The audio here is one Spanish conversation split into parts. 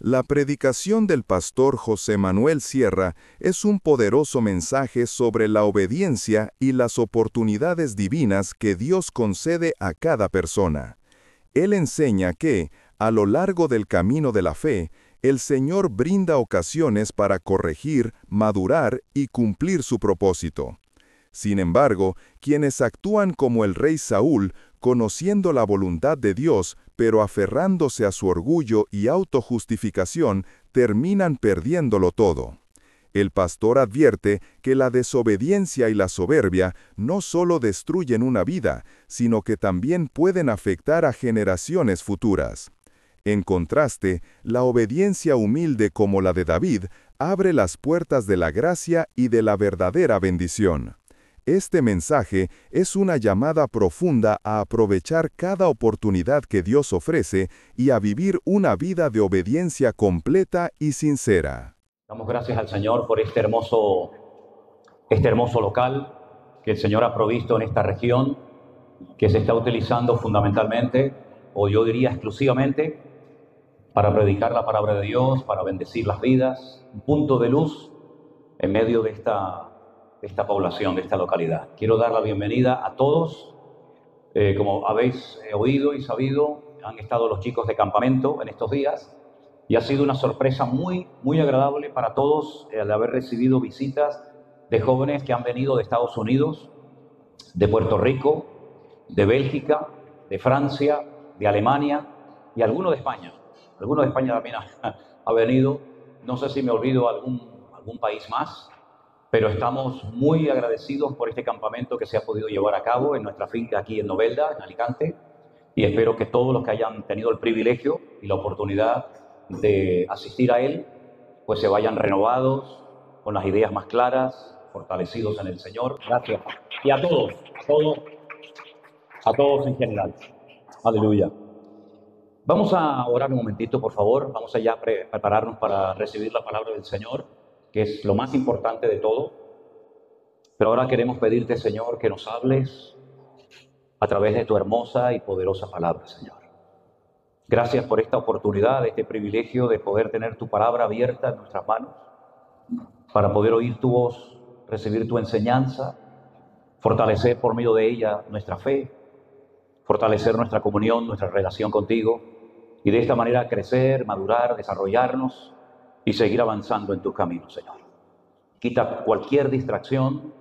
La predicación del pastor José Manuel Sierra es un poderoso mensaje sobre la obediencia y las oportunidades divinas que Dios concede a cada persona. Él enseña que, a lo largo del camino de la fe, el Señor brinda ocasiones para corregir, madurar y cumplir su propósito. Sin embargo, quienes actúan como el rey Saúl, conociendo la voluntad de Dios, pero aferrándose a su orgullo y autojustificación, terminan perdiéndolo todo. El pastor advierte que la desobediencia y la soberbia no solo destruyen una vida, sino que también pueden afectar a generaciones futuras. En contraste, la obediencia humilde como la de David abre las puertas de la gracia y de la verdadera bendición. Este mensaje es una llamada profunda a aprovechar cada oportunidad que Dios ofrece y a vivir una vida de obediencia completa y sincera. Damos gracias al Señor por este hermoso local que el Señor ha provisto en esta región, que se está utilizando fundamentalmente, o yo diría exclusivamente, para predicar la palabra de Dios, para bendecir las vidas, un punto de luz en medio de esta población, de esta localidad. Quiero dar la bienvenida a todos. Como habéis oído y sabido, han estado los chicos de campamento en estos días y ha sido una sorpresa muy, muy agradable para todos el haber recibido visitas de jóvenes que han venido de Estados Unidos, de Puerto Rico, de Bélgica, de Francia, de Alemania y alguno de España. Alguno de España también ha venido. No sé si me olvido algún país más, pero estamos muy agradecidos por este campamento que se ha podido llevar a cabo en nuestra finca aquí en Novelda, en Alicante, y espero que todos los que hayan tenido el privilegio y la oportunidad de asistir a él, pues se vayan renovados, con las ideas más claras, fortalecidos en el Señor. Gracias. Y a todos en general. Aleluya. Vamos a orar un momentito, por favor. Vamos allá a prepararnos para recibir la palabra del Señor, que es lo más importante de todo. Pero ahora queremos pedirte, Señor, que nos hables a través de tu hermosa y poderosa palabra, Señor. Gracias por esta oportunidad, este privilegio de poder tener tu palabra abierta en nuestras manos, para poder oír tu voz, recibir tu enseñanza, fortalecer por medio de ella nuestra fe, fortalecer nuestra comunión, nuestra relación contigo, y de esta manera crecer, madurar, desarrollarnos y seguir avanzando en tus caminos, Señor. Quita cualquier distracción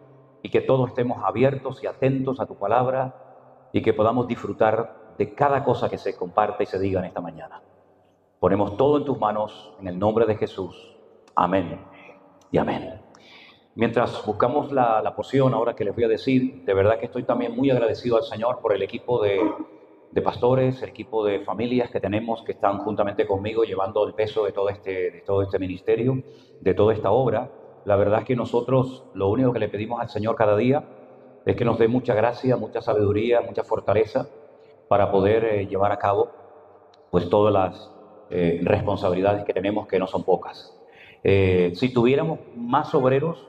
y que todos estemos abiertos y atentos a tu palabra y que podamos disfrutar de cada cosa que se comparte y se diga en esta mañana. Ponemos todo en tus manos, en el nombre de Jesús. Amén y amén. Mientras buscamos la porción ahora que les voy a decir, de verdad que estoy también muy agradecido al Señor por el equipo de pastores, el equipo de familias que tenemos que están juntamente conmigo llevando el peso de todo este ministerio, de toda esta obra. La verdad es que nosotros lo único que le pedimos al Señor cada día es que nos dé mucha gracia, mucha sabiduría, mucha fortaleza para poder llevar a cabo pues todas las responsabilidades que tenemos, que no son pocas. Si tuviéramos más obreros,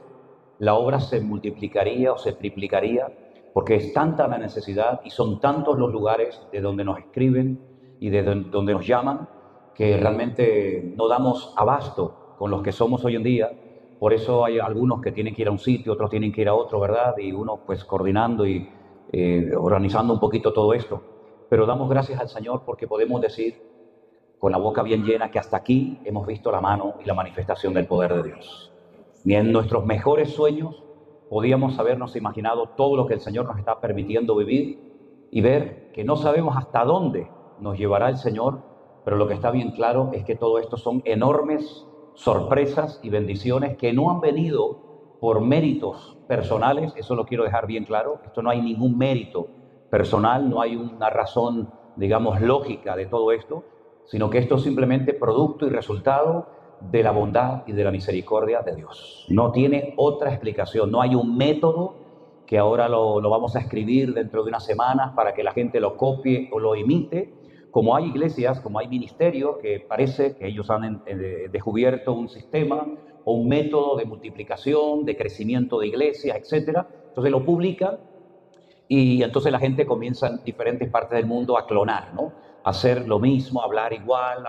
la obra se multiplicaría o se triplicaría, porque es tanta la necesidad y son tantos los lugares de donde nos escriben y de donde nos llaman, que realmente no damos abasto con los que somos hoy en día. Por eso hay algunos que tienen que ir a un sitio, otros tienen que ir a otro, ¿verdad? Y uno pues coordinando y organizando un poquito todo esto. Pero damos gracias al Señor porque podemos decir con la boca bien llena que hasta aquí hemos visto la mano y la manifestación del poder de Dios. Ni en nuestros mejores sueños podíamos habernos imaginado todo lo que el Señor nos está permitiendo vivir y ver que no sabemos hasta dónde nos llevará el Señor, pero lo que está bien claro es que todo esto son enormes sorpresas y bendiciones que no han venido por méritos personales. Eso lo quiero dejar bien claro. Esto no hay ningún mérito personal, no hay una razón, digamos, lógica de todo esto, sino que esto es simplemente producto y resultado de la bondad y de la misericordia de Dios. No tiene otra explicación, no hay un método que ahora lo vamos a escribir dentro de unas semanas para que la gente lo copie o lo imite, como hay iglesias, como hay ministerios que parece que ellos han descubierto un sistema o un método de multiplicación, de crecimiento de iglesias, etcétera. Entonces lo publican y entonces la gente comienza en diferentes partes del mundo a clonar, ¿no? A hacer lo mismo, a hablar igual,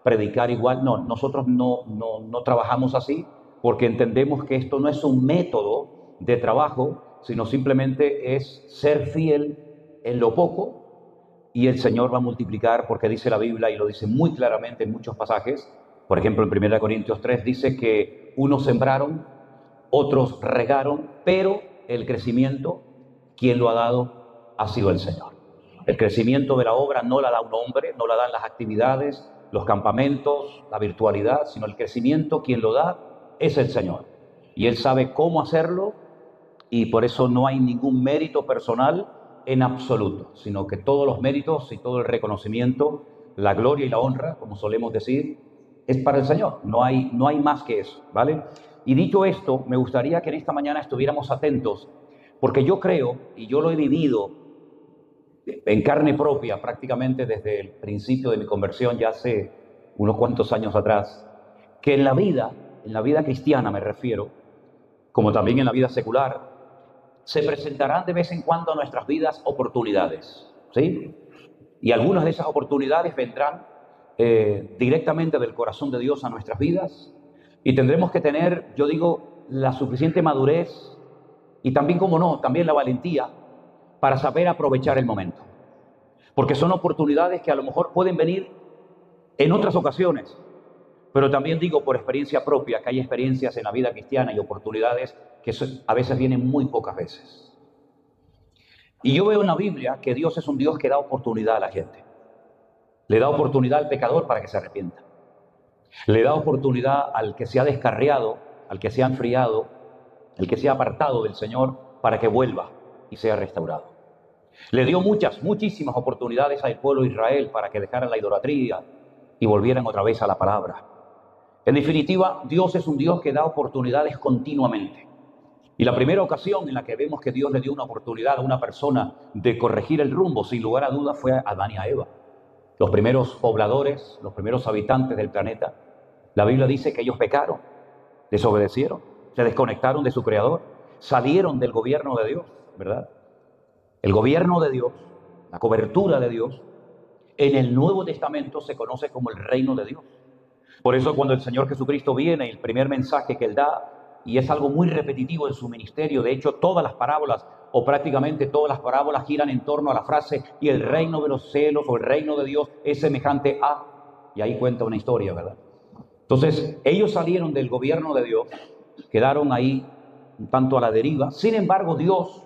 predicar igual. No, nosotros no trabajamos así porque entendemos que esto no es un método de trabajo, sino simplemente es ser fiel en lo poco y el Señor va a multiplicar, porque dice la Biblia y lo dice muy claramente en muchos pasajes. Por ejemplo, en 1 Corintios 3 dice que unos sembraron, otros regaron, pero el crecimiento, ¿quién lo ha dado? Ha sido el Señor. El crecimiento de la obra no la da un hombre, no la dan las actividades, los campamentos, la virtualidad, sino el crecimiento, quien lo da es el Señor. Y Él sabe cómo hacerlo y por eso no hay ningún mérito personal en absoluto, sino que todos los méritos y todo el reconocimiento, la gloria y la honra, como solemos decir, es para el Señor. No hay más que eso, ¿vale? Y dicho esto, me gustaría que en esta mañana estuviéramos atentos, porque yo creo, y yo lo he vivido en carne propia prácticamente desde el principio de mi conversión, ya hace unos cuantos años atrás, que en la vida cristiana me refiero, como también en la vida secular, se presentarán de vez en cuando a nuestras vidas oportunidades, ¿sí? Y algunas de esas oportunidades vendrán directamente del corazón de Dios a nuestras vidas y tendremos que tener, yo digo, la suficiente madurez y también, como no, también la valentía para saber aprovechar el momento. Porque son oportunidades que a lo mejor pueden venir en otras ocasiones, pero también digo por experiencia propia que hay experiencias en la vida cristiana y oportunidades que a veces vienen muy pocas veces. Y yo veo en la Biblia que Dios es un Dios que da oportunidad a la gente. Le da oportunidad al pecador para que se arrepienta. Le da oportunidad al que se ha descarriado, al que se ha enfriado, al que se ha apartado del Señor para que vuelva y sea restaurado. Le dio muchísimas oportunidades al pueblo de Israel para que dejaran la idolatría y volvieran otra vez a la palabra. En definitiva, Dios es un Dios que da oportunidades continuamente. Y la primera ocasión en la que vemos que Dios le dio una oportunidad a una persona de corregir el rumbo, sin lugar a dudas, fue a Adán y a Eva. Los primeros pobladores, los primeros habitantes del planeta. La Biblia dice que ellos pecaron, desobedecieron, se desconectaron de su Creador, salieron del gobierno de Dios, ¿verdad? El gobierno de Dios, la cobertura de Dios, en el Nuevo Testamento se conoce como el reino de Dios. Por eso cuando el Señor Jesucristo viene, el primer mensaje que Él da, y es algo muy repetitivo en su ministerio, de hecho todas las parábolas, o prácticamente todas las parábolas giran en torno a la frase, y el reino de los cielos o el reino de Dios es semejante a, y ahí cuenta una historia, ¿verdad? Entonces, ellos salieron del gobierno de Dios, quedaron ahí un tanto a la deriva, sin embargo Dios,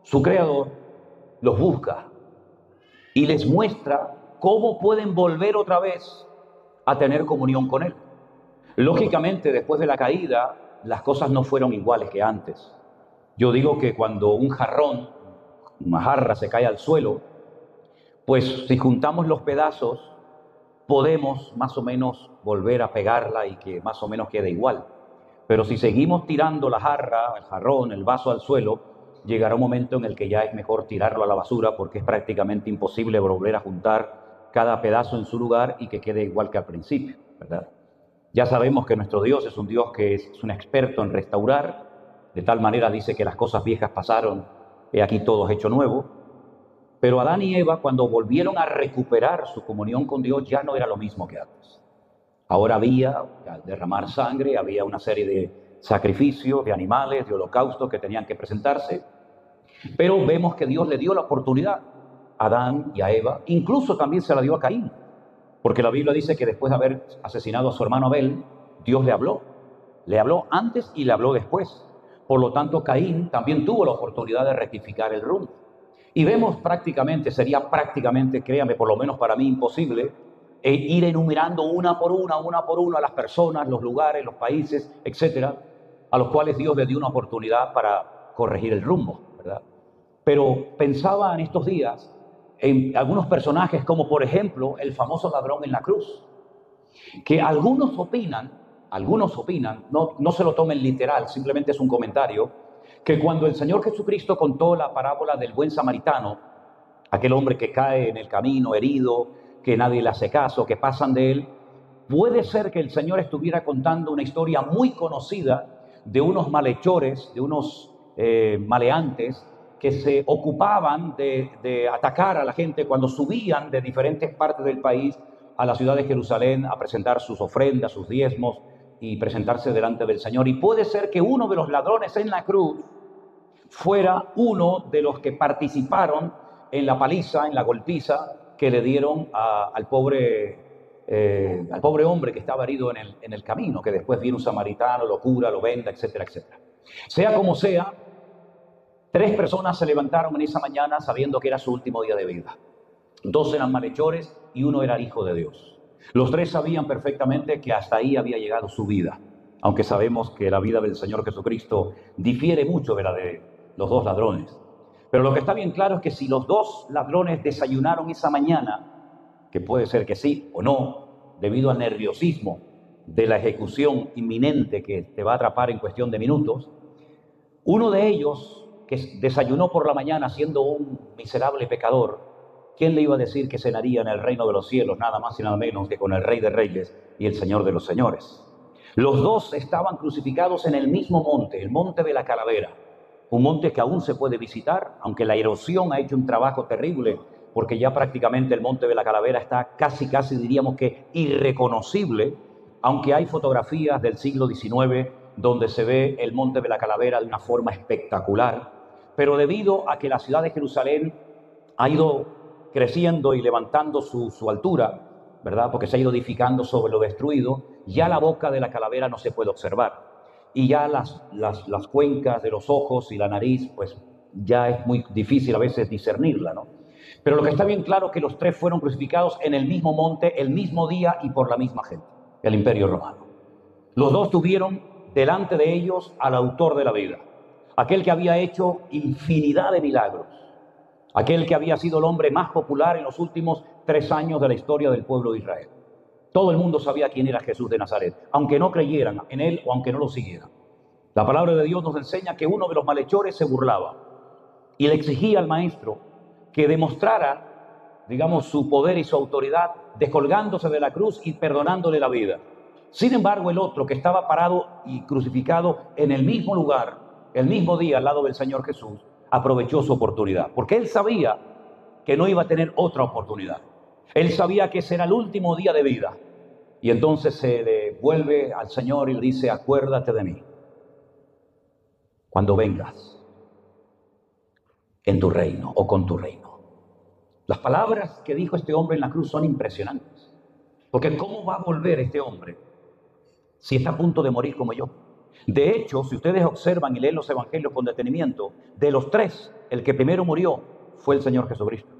su Creador, los busca y les muestra cómo pueden volver otra vez a tener comunión con Él. Lógicamente, después de la caída, las cosas no fueron iguales que antes. Yo digo que cuando un jarrón, una jarra se cae al suelo, pues si juntamos los pedazos, podemos más o menos volver a pegarla y que más o menos quede igual. Pero si seguimos tirando la jarra, el jarrón, el vaso al suelo, llegará un momento en el que ya es mejor tirarlo a la basura porque es prácticamente imposible volver a juntar cada pedazo en su lugar y que quede igual que al principio, ¿verdad? Ya sabemos que nuestro Dios es un Dios que es un experto en restaurar, de tal manera dice que las cosas viejas pasaron, he aquí todo es hecho nuevo. Pero Adán y Eva, cuando volvieron a recuperar su comunión con Dios, ya no era lo mismo que antes. Ahora había, al derramar sangre, había una serie de sacrificios, de animales, de holocaustos que tenían que presentarse. Pero vemos que Dios le dio la oportunidad a Adán y a Eva, incluso también se la dio a Caín. Porque la Biblia dice que después de haber asesinado a su hermano Abel, Dios le habló. Le habló antes y le habló después. Por lo tanto, Caín también tuvo la oportunidad de rectificar el rumbo. Y vemos sería prácticamente, créame, por lo menos para mí imposible, ir enumerando una por una a las personas, los lugares, los países, etcétera, a los cuales Dios le dio una oportunidad para corregir el rumbo, ¿verdad? Pero pensaba en estos días en algunos personajes, como por ejemplo el famoso ladrón en la cruz, que algunos opinan, no se lo tomen literal, simplemente es un comentario, que cuando el Señor Jesucristo contó la parábola del buen samaritano, aquel hombre que cae en el camino herido, que nadie le hace caso, que pasan de él, puede ser que el Señor estuviera contando una historia muy conocida de unos malhechores, de unos maleantes, que se ocupaban de atacar a la gente cuando subían de diferentes partes del país a la ciudad de Jerusalén a presentar sus ofrendas, sus diezmos y presentarse delante del Señor. Y puede ser que uno de los ladrones en la cruz fuera uno de los que participaron en la paliza, en la golpiza que le dieron al pobre hombre que estaba herido en el camino, que después viene un samaritano, lo cura, lo venda, etcétera, etcétera. Sea como sea, 3 personas se levantaron en esa mañana sabiendo que era su último día de vida. 2 eran malhechores y 1 era hijo de Dios. Los 3 sabían perfectamente que hasta ahí había llegado su vida, aunque sabemos que la vida del Señor Jesucristo difiere mucho de la de los 2 ladrones. Pero lo que está bien claro es que si los 2 ladrones desayunaron esa mañana, que puede ser que sí o no, debido al nerviosismo de la ejecución inminente que te va a atrapar en cuestión de minutos, uno de ellos, que desayunó por la mañana siendo un miserable pecador, ¿quién le iba a decir que cenaría en el reino de los cielos nada más y nada menos que con el Rey de Reyes y el Señor de los Señores? Los 2 estaban crucificados en el mismo monte, el monte de la Calavera, un monte que aún se puede visitar, aunque la erosión ha hecho un trabajo terrible, porque ya prácticamente el monte de la Calavera está casi diríamos que irreconocible, aunque hay fotografías del siglo XIX donde se ve el monte de la Calavera de una forma espectacular. Pero debido a que la ciudad de Jerusalén ha ido creciendo y levantando su altura, ¿verdad? Porque se ha ido edificando sobre lo destruido, ya la boca de la calavera no se puede observar. Y ya las cuencas de los ojos y la nariz, pues ya es muy difícil a veces discernirla, ¿no? Pero lo que está bien claro es que los 3 fueron crucificados en el mismo monte, el mismo día y por la misma gente, el Imperio Romano. Los 2 tuvieron delante de ellos al autor de la vida, aquel que había hecho infinidad de milagros, aquel que había sido el hombre más popular en los últimos 3 años de la historia del pueblo de Israel. Todo el mundo sabía quién era Jesús de Nazaret, aunque no creyeran en él o aunque no lo siguieran. La palabra de Dios nos enseña que uno de los malhechores se burlaba y le exigía al maestro que demostrara, digamos, su poder y su autoridad descolgándose de la cruz y perdonándole la vida. Sin embargo, el otro, que estaba parado y crucificado en el mismo lugar, el mismo día al lado del Señor Jesús, aprovechó su oportunidad, porque él sabía que no iba a tener otra oportunidad. Él sabía que ese era el último día de vida. Y entonces se devuelve al Señor y le dice: acuérdate de mí cuando vengas en tu reino o con tu reino. Las palabras que dijo este hombre en la cruz son impresionantes. Porque ¿cómo va a volver este hombre si está a punto de morir como yo? De hecho, si ustedes observan y leen los evangelios con detenimiento, de los 3, el que primero murió fue el Señor Jesucristo.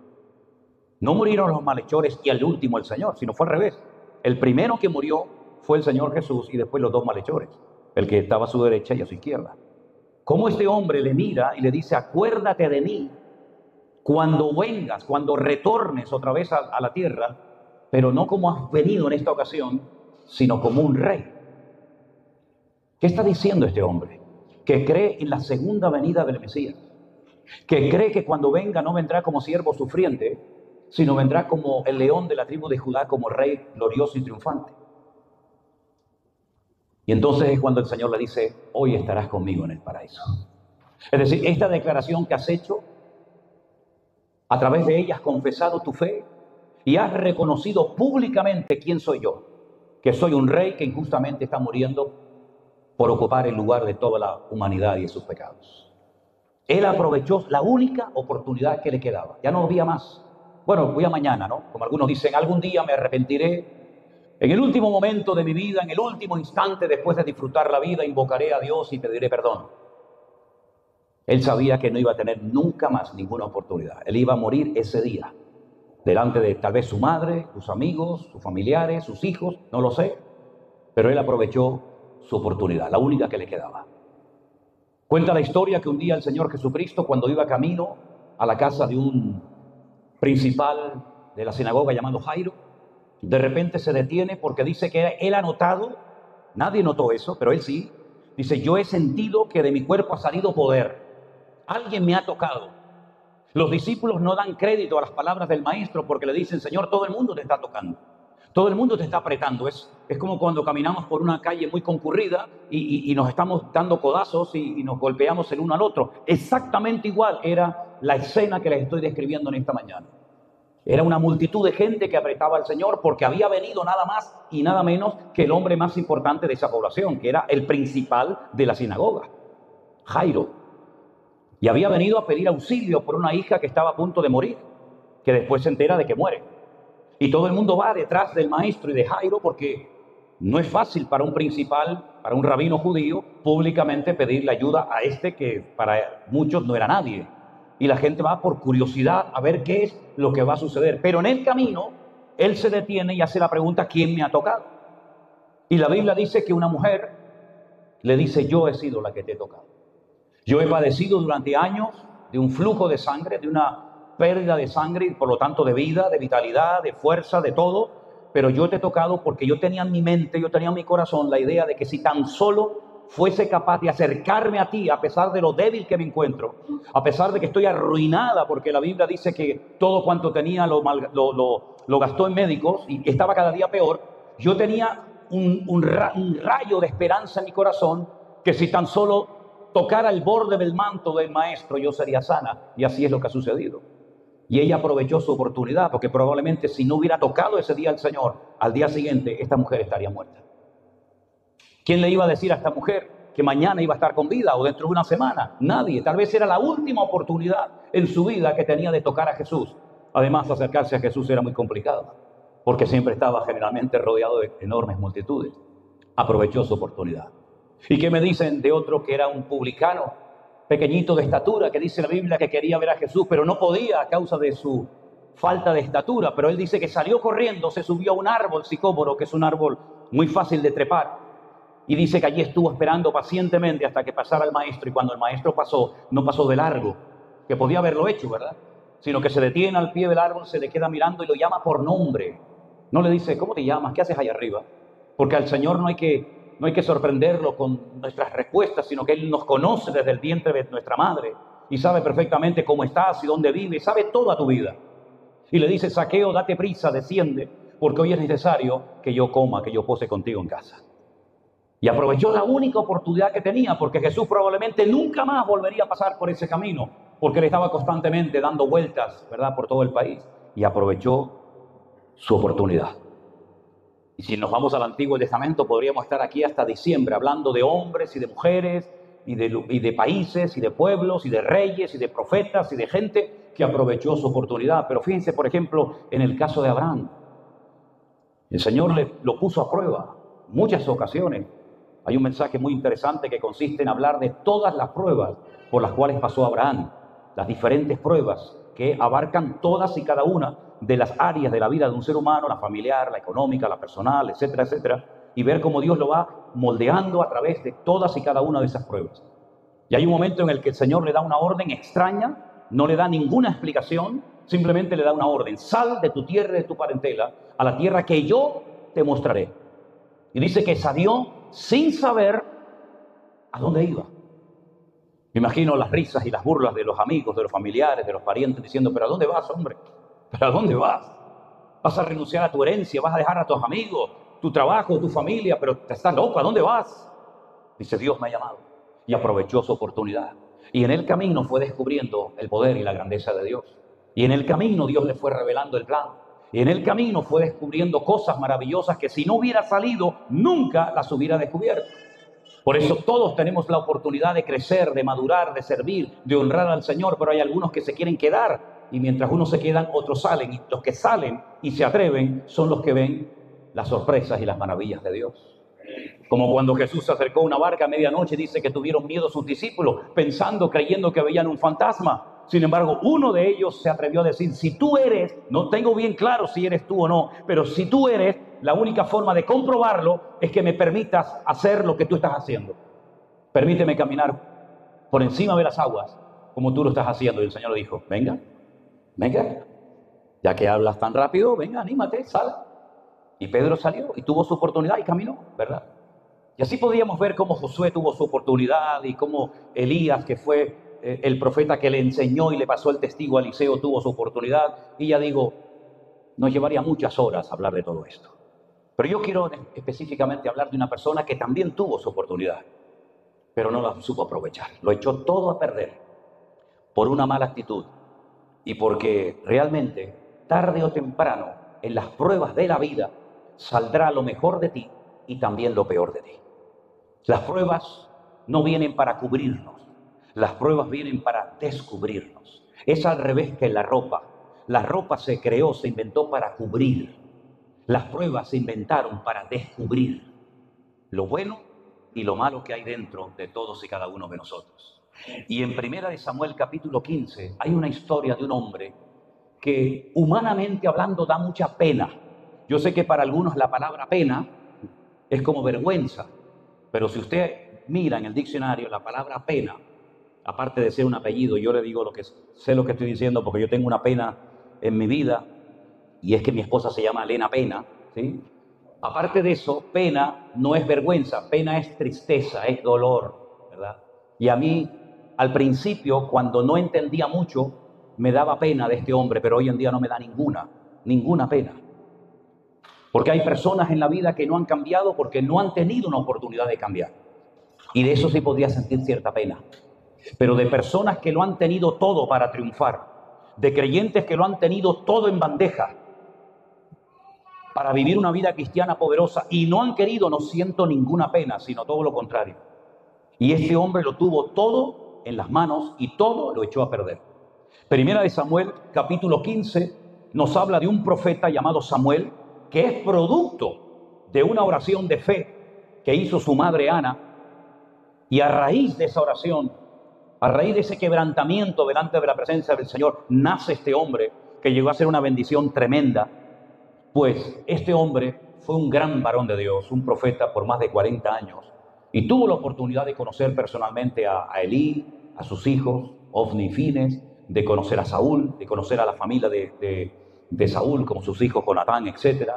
No murieron los malhechores y al último el Señor, sino fue al revés. El primero que murió fue el Señor Jesús y después los 2 malhechores, el que estaba a su derecha y a su izquierda. ¿Cómo este hombre le mira y le dice: acuérdate de mí cuando vengas, cuando retornes otra vez a la tierra, pero no como has venido en esta ocasión, sino como un rey? ¿Qué está diciendo este hombre? Que cree en la segunda venida del Mesías, que cree que cuando venga no vendrá como siervo sufriente, sino vendrá como el león de la tribu de Judá, como rey glorioso y triunfante. Y entonces es cuando el Señor le dice: hoy estarás conmigo en el paraíso. Es decir, esta declaración que has hecho, a través de ella has confesado tu fe y has reconocido públicamente quién soy yo, que soy un rey que injustamente está muriendo por ocupar el lugar de toda la humanidad y de sus pecados. Él aprovechó la única oportunidad que le quedaba. Ya no había más. Bueno, voy a mañana, ¿no? Como algunos dicen, algún día me arrepentiré. En el último momento de mi vida, en el último instante después de disfrutar la vida, invocaré a Dios y pediré perdón. Él sabía que no iba a tener nunca más ninguna oportunidad. Él iba a morir ese día, delante de tal vez su madre, sus amigos, sus familiares, sus hijos, no lo sé. Pero él aprovechó su oportunidad, la única que le quedaba. Cuenta la historia que un día el Señor Jesucristo, cuando iba camino a la casa de un principal de la sinagoga llamado Jairo, de repente se detiene porque dice que él ha notado, nadie notó eso, pero él sí, dice: yo he sentido que de mi cuerpo ha salido poder, alguien me ha tocado. Los discípulos no dan crédito a las palabras del maestro porque le dicen: Señor, todo el mundo te está tocando, todo el mundo te está apretando. Es como cuando caminamos por una calle muy concurrida y nos estamos dando codazos y nos golpeamos el uno al otro. Exactamente igual era la escena que les estoy describiendo en esta mañana. Era una multitud de gente que apretaba al Señor porque había venido nada más y nada menos que el hombre más importante de esa población, que era el principal de la sinagoga, Jairo. Y había venido a pedir auxilio por una hija que estaba a punto de morir, que después se entera de que muere. Y todo el mundo va detrás del maestro y de Jairo porque no es fácil para un principal, para un rabino judío, públicamente pedirle ayuda a este que para muchos no era nadie. Y la gente va por curiosidad a ver qué es lo que va a suceder. Pero en el camino, él se detiene y hace la pregunta: ¿quién me ha tocado? Y la Biblia dice que una mujer le dice: yo he sido la que te he tocado. Yo he padecido durante años de un flujo de sangre, de una pérdida de sangre y por lo tanto de vida, de vitalidad, de fuerza, de todo. Pero yo te he tocado porque yo tenía en mi mente, yo tenía en mi corazón la idea de que si tan solo fuese capaz de acercarme a ti, a pesar de lo débil que me encuentro, a pesar de que estoy arruinada, porque la Biblia dice que todo cuanto tenía lo gastó en médicos y estaba cada día peor, yo tenía un rayo de esperanza en mi corazón, que si tan solo tocara el borde del manto del maestro, yo sería sana. Y así es lo que ha sucedido. Y ella aprovechó su oportunidad, porque probablemente si no hubiera tocado ese día al Señor, al día siguiente esta mujer estaría muerta. ¿Quién le iba a decir a esta mujer que mañana iba a estar con vida o dentro de una semana? Nadie. Tal vez era la última oportunidad en su vida que tenía de tocar a Jesús. Además, acercarse a Jesús era muy complicado, porque siempre estaba generalmente rodeado de enormes multitudes. Aprovechó su oportunidad. ¿Y qué me dicen de otro que era un publicano, pequeñito de estatura, que dice la Biblia que quería ver a Jesús, pero no podía a causa de su falta de estatura? Pero él dice que salió corriendo, se subió a un árbol sicómoro, que es un árbol muy fácil de trepar, y dice que allí estuvo esperando pacientemente hasta que pasara el maestro, y cuando el maestro pasó, no pasó de largo, que podía haberlo hecho, ¿verdad? Sino que se detiene al pie del árbol, se le queda mirando y lo llama por nombre. No le dice: ¿cómo te llamas? ¿Qué haces allá arriba? Porque al Señor no hay que sorprenderlo con nuestras respuestas, sino que Él nos conoce desde el vientre de nuestra madre y sabe perfectamente cómo estás y dónde vives, sabe toda tu vida. Y le dice: Zaqueo, date prisa, desciende, porque hoy es necesario que yo coma, que yo pose contigo en casa. Y aprovechó la única oportunidad que tenía, porque Jesús probablemente nunca más volvería a pasar por ese camino, porque él estaba constantemente dando vueltas, ¿verdad?, por todo el país. Y aprovechó su oportunidad. Y si nos vamos al Antiguo Testamento, podríamos estar aquí hasta diciembre hablando de hombres y de mujeres y de países y de pueblos y de reyes y de profetas y de gente que aprovechó su oportunidad. Pero fíjense, por ejemplo, en el caso de Abraham. El Señor lo puso a prueba muchas ocasiones. Hay un mensaje muy interesante que consiste en hablar de todas las pruebas por las cuales pasó Abraham, las diferentes pruebas que abarcan todas y cada una de las áreas de la vida de un ser humano: la familiar, la económica, la personal, etcétera, etcétera, y ver cómo Dios lo va moldeando a través de todas y cada una de esas pruebas. Y hay un momento en el que el Señor le da una orden extraña, no le da ninguna explicación, simplemente le da una orden: sal de tu tierra y de tu parentela a la tierra que yo te mostraré. Y dice que salió sin saber a dónde iba. Me imagino las risas y las burlas de los amigos, de los familiares, de los parientes, diciendo: ¿pero a dónde vas, hombre? ¿Pero a dónde vas? ¿Vas a renunciar a tu herencia? ¿Vas a dejar a tus amigos, tu trabajo, tu familia? ¿Pero te estás loco? ¿A dónde vas? Dice: Dios me ha llamado. Y aprovechó su oportunidad. Y en el camino fue descubriendo el poder y la grandeza de Dios. Y en el camino Dios le fue revelando el plan. Y en el camino fue descubriendo cosas maravillosas que si no hubiera salido, nunca las hubiera descubierto. Por eso todos tenemos la oportunidad de crecer, de madurar, de servir, de honrar al Señor, pero hay algunos que se quieren quedar, y mientras unos se quedan, otros salen, y los que salen y se atreven son los que ven las sorpresas y las maravillas de Dios. Como cuando Jesús se acercó a una barca a medianoche, dice que tuvieron miedo sus discípulos, creyendo que veían un fantasma. Sin embargo, uno de ellos se atrevió a decir: si tú eres, no tengo bien claro si eres tú o no, pero si tú eres, la única forma de comprobarlo es que me permitas hacer lo que tú estás haciendo. Permíteme caminar por encima de las aguas como tú lo estás haciendo. Y el Señor le dijo: venga, venga, ya que hablas tan rápido, venga, anímate, sal. Y Pedro salió y tuvo su oportunidad y caminó, ¿verdad? Y así podíamos ver cómo Josué tuvo su oportunidad y cómo Elías, que fue el profeta que le enseñó y le pasó el testigo a Eliseo, tuvo su oportunidad. Y ya digo, nos llevaría muchas horas hablar de todo esto. Pero yo quiero específicamente hablar de una persona que también tuvo su oportunidad, pero no la supo aprovechar. Lo echó todo a perder por una mala actitud y porque realmente tarde o temprano, en las pruebas de la vida, saldrá lo mejor de ti y también lo peor de ti. Las pruebas no vienen para cubrirnos, las pruebas vienen para descubrirnos. Es al revés que la ropa. La ropa se creó, se inventó para cubrir. Las pruebas se inventaron para descubrir lo bueno y lo malo que hay dentro de todos y cada uno de nosotros. Y en 1 Samuel capítulo 15 hay una historia de un hombre que humanamente hablando da mucha pena. Yo sé que para algunos la palabra pena es como vergüenza, pero si usted mira en el diccionario la palabra pena, aparte de ser un apellido, yo le digo sé lo que estoy diciendo porque yo tengo una pena en mi vida y es que mi esposa se llama Elena Pena, ¿sí? Aparte de eso, pena no es vergüenza, pena es tristeza, es dolor, ¿verdad? Y a mí, al principio, cuando no entendía mucho, me daba pena de este hombre, pero hoy en día no me da ninguna pena. Porque hay personas en la vida que no han cambiado porque no han tenido una oportunidad de cambiar. Y de eso sí podía sentir cierta pena. Pero de personas que lo han tenido todo para triunfar, de creyentes que lo han tenido todo en bandeja, para vivir una vida cristiana poderosa y no han querido, no siento ninguna pena, sino todo lo contrario. Y este hombre lo tuvo todo en las manos y todo lo echó a perder. Primera de Samuel, capítulo 15, nos habla de un profeta llamado Samuel, que es producto de una oración de fe que hizo su madre Ana. Y a raíz de esa oración, a raíz de ese quebrantamiento delante de la presencia del Señor, nace este hombre que llegó a ser una bendición tremenda. Pues este hombre fue un gran varón de Dios, un profeta por más de 40 años, y tuvo la oportunidad de conocer personalmente a Elí, a sus hijos, Ofni y Fines, de conocer a Saúl, de conocer a la familia de Saúl, como sus hijos Jonatán, etc.,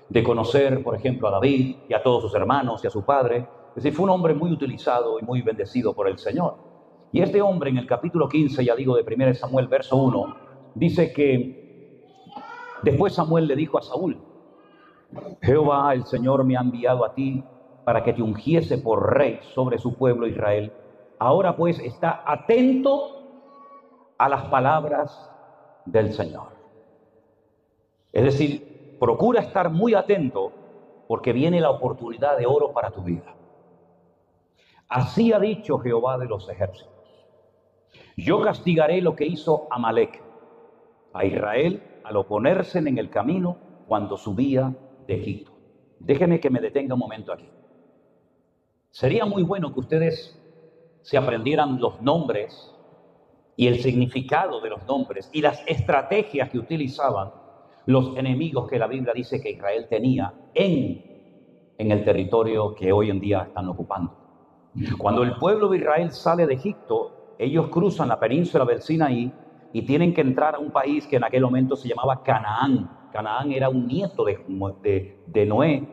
de conocer, por ejemplo, a David y a todos sus hermanos y a su padre. Es decir, fue un hombre muy utilizado y muy bendecido por el Señor. Y este hombre en el capítulo 15, ya digo, de 1 Samuel, verso 1, dice que después Samuel le dijo a Saúl: Jehová el Señor me ha enviado a ti para que te ungiese por rey sobre su pueblo Israel. Ahora pues está atento a las palabras del Señor. Es decir, procura estar muy atento porque viene la oportunidad de oro para tu vida. Así ha dicho Jehová de los ejércitos: yo castigaré lo que hizo Amalec a Israel al oponerse en el camino cuando subía de Egipto. Déjenme que me detenga un momento aquí. Sería muy bueno que ustedes se aprendieran los nombres y el significado de los nombres y las estrategias que utilizaban los enemigos que la Biblia dice que Israel tenía en el territorio que hoy en día están ocupando. Cuando el pueblo de Israel sale de Egipto, ellos cruzan la península del Sinaí y tienen que entrar a un país que en aquel momento se llamaba Canaán. Canaán era un nieto de Noé,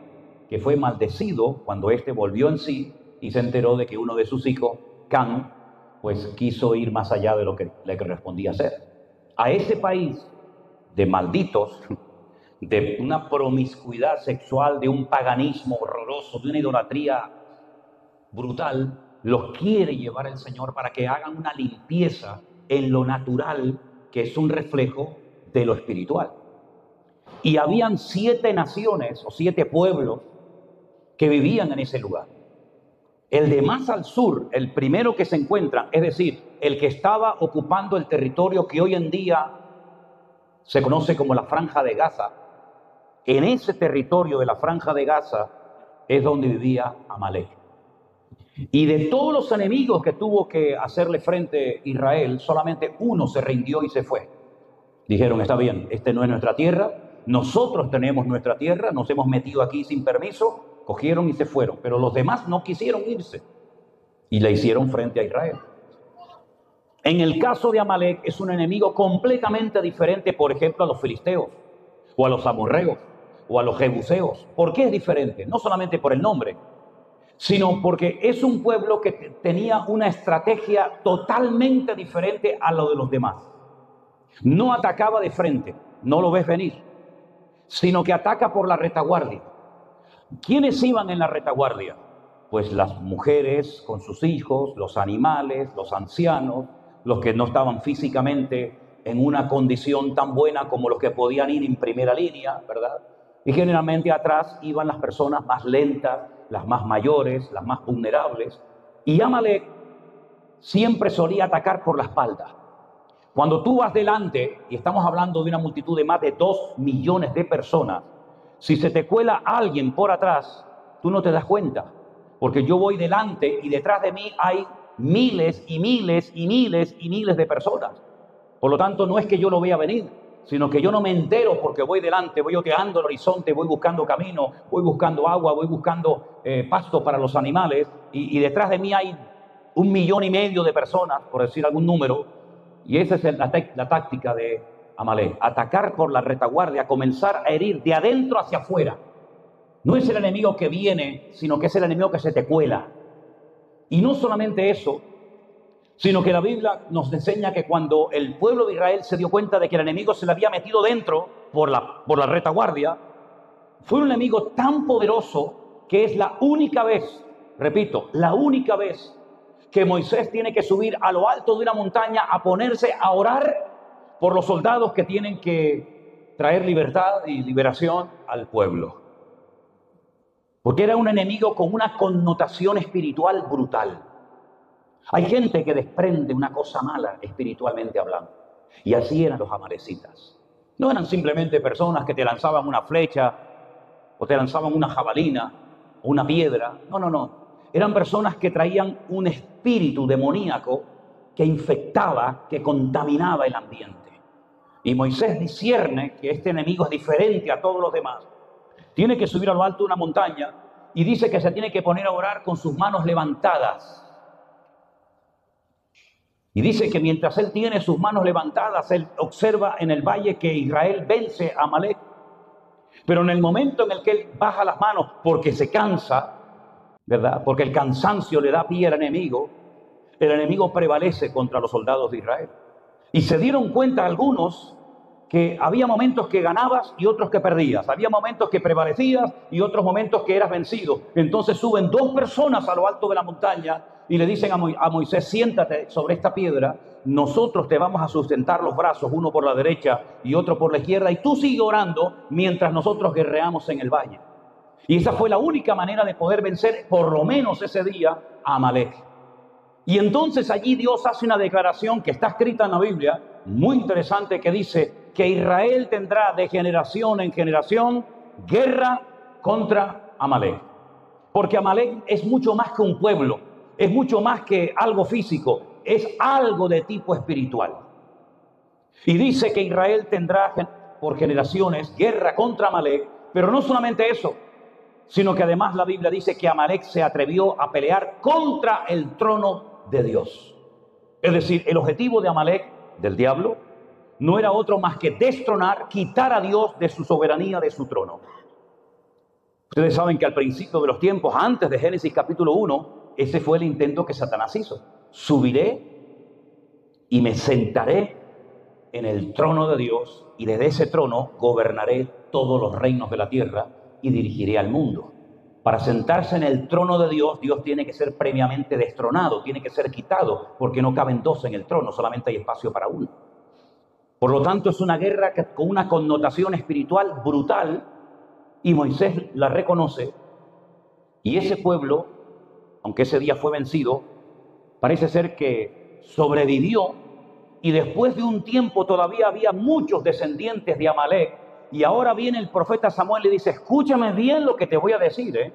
que fue maldecido cuando éste volvió en sí y se enteró de que uno de sus hijos, Can, pues quiso ir más allá de lo que le correspondía hacer. A ese país de malditos, de una promiscuidad sexual, de un paganismo horroroso, de una idolatría brutal, los quiere llevar el Señor para que hagan una limpieza en lo natural, que es un reflejo de lo espiritual. Y habían 7 naciones o 7 pueblos que vivían en ese lugar. El de más al sur, el primero que se encuentra, es decir, el que estaba ocupando el territorio que hoy en día se conoce como la Franja de Gaza. En ese territorio de la Franja de Gaza es donde vivía Amalek. Y de todos los enemigos que tuvo que hacerle frente Israel, solamente uno se rindió y se fue. Dijeron: está bien, esta no es nuestra tierra, nosotros tenemos nuestra tierra, nos hemos metido aquí sin permiso. Cogieron y se fueron, pero los demás no quisieron irse y le hicieron frente a Israel. En el caso de Amalek es un enemigo completamente diferente, por ejemplo, a los filisteos, o a los amorreos, o a los jebuseos. ¿Por qué es diferente? No solamente por el nombre, sino porque es un pueblo que tenía una estrategia totalmente diferente a lo de los demás. No atacaba de frente, no lo ves venir, sino que ataca por la retaguardia. ¿Quiénes iban en la retaguardia? Pues las mujeres con sus hijos, los animales, los ancianos, los que no estaban físicamente en una condición tan buena como los que podían ir en primera línea, ¿verdad? Y generalmente atrás iban las personas más lentas, las más mayores, las más vulnerables. Y Amalek siempre solía atacar por la espalda. Cuando tú vas delante, y estamos hablando de una multitud de más de 2 millones de personas, si se te cuela alguien por atrás, tú no te das cuenta, porque yo voy delante y detrás de mí hay miles y miles y miles y miles de personas. Por lo tanto, no es que yo lo vea venir, sino que yo no me entero porque voy delante, voy oteando el horizonte, voy buscando camino, voy buscando agua, voy buscando pasto para los animales, y detrás de mí hay 1,5 millones de personas, por decir algún número, y esa es la táctica de Amalek: atacar por la retaguardia, comenzar a herir de adentro hacia afuera. No es el enemigo que viene, sino que es el enemigo que se te cuela. Y no solamente eso, sino que la Biblia nos enseña que cuando el pueblo de Israel se dio cuenta de que el enemigo se le había metido dentro por la retaguardia, fue un enemigo tan poderoso que es la única vez, repito, la única vez que Moisés tiene que subir a lo alto de una montaña a ponerse a orar por los soldados que tienen que traer libertad y liberación al pueblo. Porque era un enemigo con una connotación espiritual brutal. Hay gente que desprende una cosa mala espiritualmente hablando. Y así eran los amalecitas. No eran simplemente personas que te lanzaban una flecha o te lanzaban una jabalina o una piedra. No, no, no. Eran personas que traían un espíritu demoníaco que infectaba, que contaminaba el ambiente. Y Moisés discierne que este enemigo es diferente a todos los demás. Tiene que subir a lo alto de una montaña y dice que se tiene que poner a orar con sus manos levantadas. Y dice que mientras él tiene sus manos levantadas, él observa en el valle que Israel vence a Amalek. Pero en el momento en el que él baja las manos porque se cansa, ¿verdad? Porque el cansancio le da pie al enemigo, el enemigo prevalece contra los soldados de Israel. Y se dieron cuenta algunos que había momentos que ganabas y otros que perdías. Había momentos que prevalecías y otros momentos que eras vencido. Entonces suben 2 personas a lo alto de la montaña y le dicen a Moisés: siéntate sobre esta piedra, nosotros te vamos a sustentar los brazos, uno por la derecha y otro por la izquierda, y tú sigue orando mientras nosotros guerreamos en el valle. Y esa fue la única manera de poder vencer, por lo menos ese día, a Amalek. Y entonces allí Dios hace una declaración que está escrita en la Biblia, muy interesante, que dice que Israel tendrá de generación en generación guerra contra Amalek. Porque Amalek es mucho más que un pueblo, es mucho más que algo físico, es algo de tipo espiritual. Y dice que Israel tendrá por generaciones guerra contra Amalek, pero no solamente eso, sino que además la Biblia dice que Amalek se atrevió a pelear contra el trono de Dios. Es decir, el objetivo de Amalek, del diablo, no era otro más que destronar, quitar a Dios de su soberanía, de su trono. Ustedes saben que al principio de los tiempos, antes de Génesis capítulo 1, ese fue el intento que Satanás hizo. Subiré y me sentaré en el trono de Dios, y desde ese trono gobernaré todos los reinos de la tierra y dirigiré al mundo. Para sentarse en el trono de Dios, Dios tiene que ser previamente destronado, tiene que ser quitado, porque no caben 2 en el trono, solamente hay espacio para uno. Por lo tanto, es una guerra con una connotación espiritual brutal, y Moisés la reconoce. Y ese pueblo, aunque ese día fue vencido, parece ser que sobrevivió, y después de un tiempo todavía había muchos descendientes de Amalek. Y ahora viene el profeta Samuel y dice: escúchame bien lo que te voy a decir,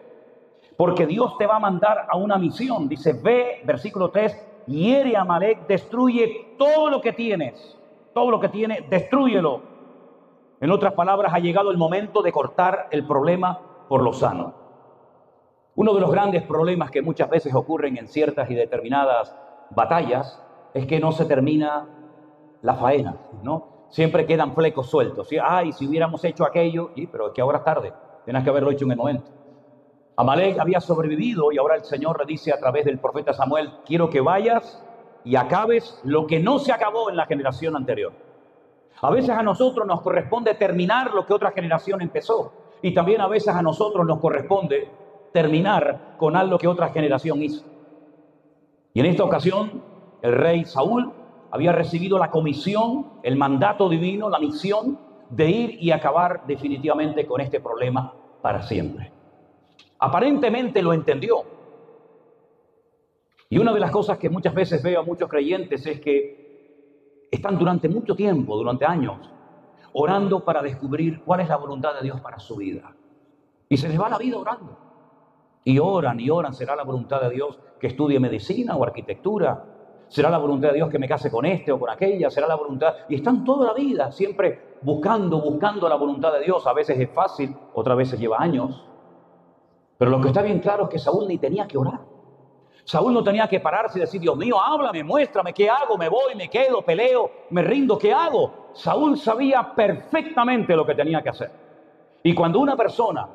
porque Dios te va a mandar a una misión. Dice: ve, versículo 3, hiere a Amalek, destruye todo lo que tienes, todo lo que tiene, destrúyelo. En otras palabras, ha llegado el momento de cortar el problema por lo sano. Uno de los grandes problemas que muchas veces ocurren en ciertas y determinadas batallas es que no se termina la faena, ¿no? Siempre quedan flecos sueltos. ¿Sí? Ay, si hubiéramos hecho aquello, sí, pero es que ahora es tarde, tienes que haberlo hecho en el momento. Amalek había sobrevivido, y ahora el Señor le dice a través del profeta Samuel: quiero que vayas y acabes lo que no se acabó en la generación anterior. A veces a nosotros nos corresponde terminar lo que otra generación empezó, y también a veces a nosotros nos corresponde terminar con algo que otra generación hizo. Y en esta ocasión, el rey Saúl había recibido la comisión, el mandato divino, la misión de ir y acabar definitivamente con este problema para siempre. Aparentemente lo entendió. Y una de las cosas que muchas veces veo a muchos creyentes es que están durante mucho tiempo, durante años, orando para descubrir cuál es la voluntad de Dios para su vida. Y se les va la vida orando. Y oran, ¿será la voluntad de Dios que estudie medicina o arquitectura? ¿Será la voluntad de Dios que me case con este o con aquella? ¿Será la voluntad? Y están toda la vida siempre buscando la voluntad de Dios. A veces es fácil, otras veces lleva años. Pero lo que está bien claro es que Saúl ni tenía que orar. Saúl no tenía que pararse y decir, Dios mío, háblame, muéstrame, ¿qué hago? ¿Me voy, me quedo, peleo, me rindo? ¿Qué hago? Saúl sabía perfectamente lo que tenía que hacer. Y cuando una persona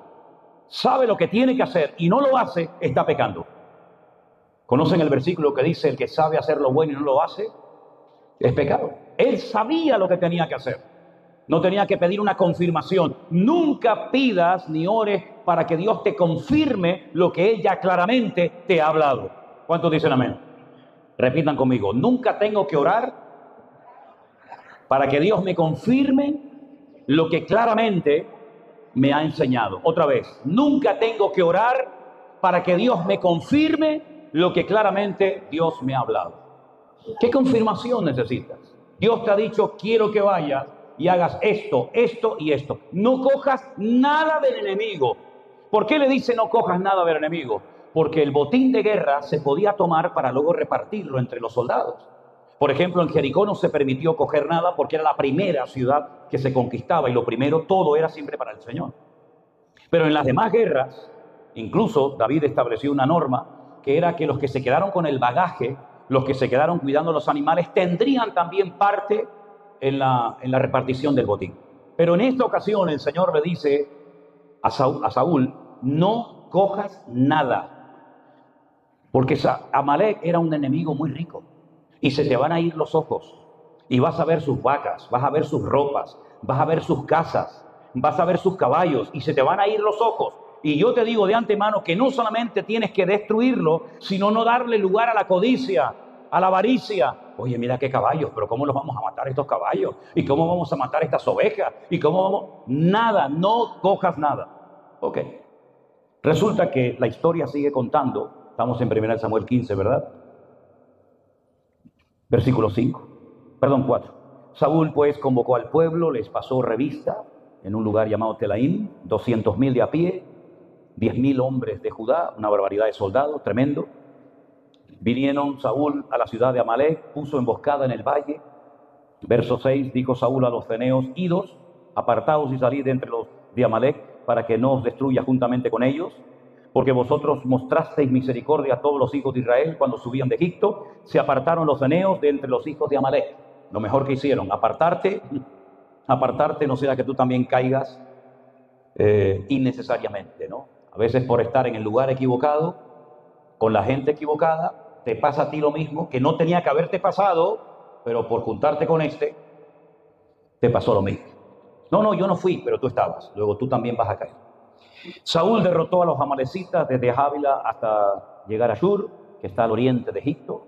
sabe lo que tiene que hacer y no lo hace, está pecando. ¿Conocen el versículo que dice, el que sabe hacer lo bueno y no lo hace? Es pecado. Él sabía lo que tenía que hacer. No tenía que pedir una confirmación. Nunca pidas ni ores para que Dios te confirme lo que Él ya claramente te ha hablado. ¿Cuántos dicen amén? Repitan conmigo. Nunca tengo que orar para que Dios me confirme lo que claramente me ha enseñado. Otra vez. Nunca tengo que orar para que Dios me confirme lo que claramente Dios me ha hablado. ¿Qué confirmación necesitas? Dios te ha dicho, quiero que vayas y hagas esto, esto y esto. No cojas nada del enemigo. ¿Por qué le dice no cojas nada del enemigo? Porque el botín de guerra se podía tomar para luego repartirlo entre los soldados. Por ejemplo, en Jericó no se permitió coger nada porque era la primera ciudad que se conquistaba y lo primero, todo era siempre para el Señor. Pero en las demás guerras, incluso David estableció una norma que era que los que se quedaron con el bagaje, los que se quedaron cuidando los animales, tendrían también parte en la repartición del botín. Pero en esta ocasión el Señor le dice a Saúl, no cojas nada. Porque Amalek era un enemigo muy rico. Y se te van a ir los ojos. Y vas a ver sus vacas, vas a ver sus ropas, vas a ver sus casas, vas a ver sus caballos. Y se te van a ir los ojos. Y yo te digo de antemano que no solamente tienes que destruirlo, sino no darle lugar a la codicia, a la avaricia. Oye, mira qué caballos, pero ¿cómo los vamos a matar estos caballos? ¿Y cómo vamos a matar estas ovejas? ¿Y cómo vamos? Nada, no cojas nada. Ok. Resulta que la historia sigue contando. Estamos en 1 Samuel 15, ¿verdad? Versículo 4. Saúl pues convocó al pueblo, les pasó revista en un lugar llamado Telaim, 200,000 de a pie, 10,000 hombres de Judá, una barbaridad de soldados, tremendo. Vinieron Saúl a la ciudad de Amalek, puso emboscada en el valle. Verso 6, dijo Saúl a los ceneos, idos, apartaos y salid de entre los de Amalek, para que no os destruya juntamente con ellos, porque vosotros mostrasteis misericordia a todos los hijos de Israel cuando subían de Egipto. Se apartaron los ceneos de entre los hijos de Amalek. Lo mejor que hicieron, apartarte, no sea que tú también caigas innecesariamente, ¿no? A veces por estar en el lugar equivocado, con la gente equivocada, te pasa a ti lo mismo, que no tenía que haberte pasado, pero por juntarte con te pasó lo mismo. No, yo no fui, pero tú estabas. Luego tú también vas a caer. Saúl derrotó a los amalecitas desde Ávila hasta llegar a Shur, que está al oriente de Egipto.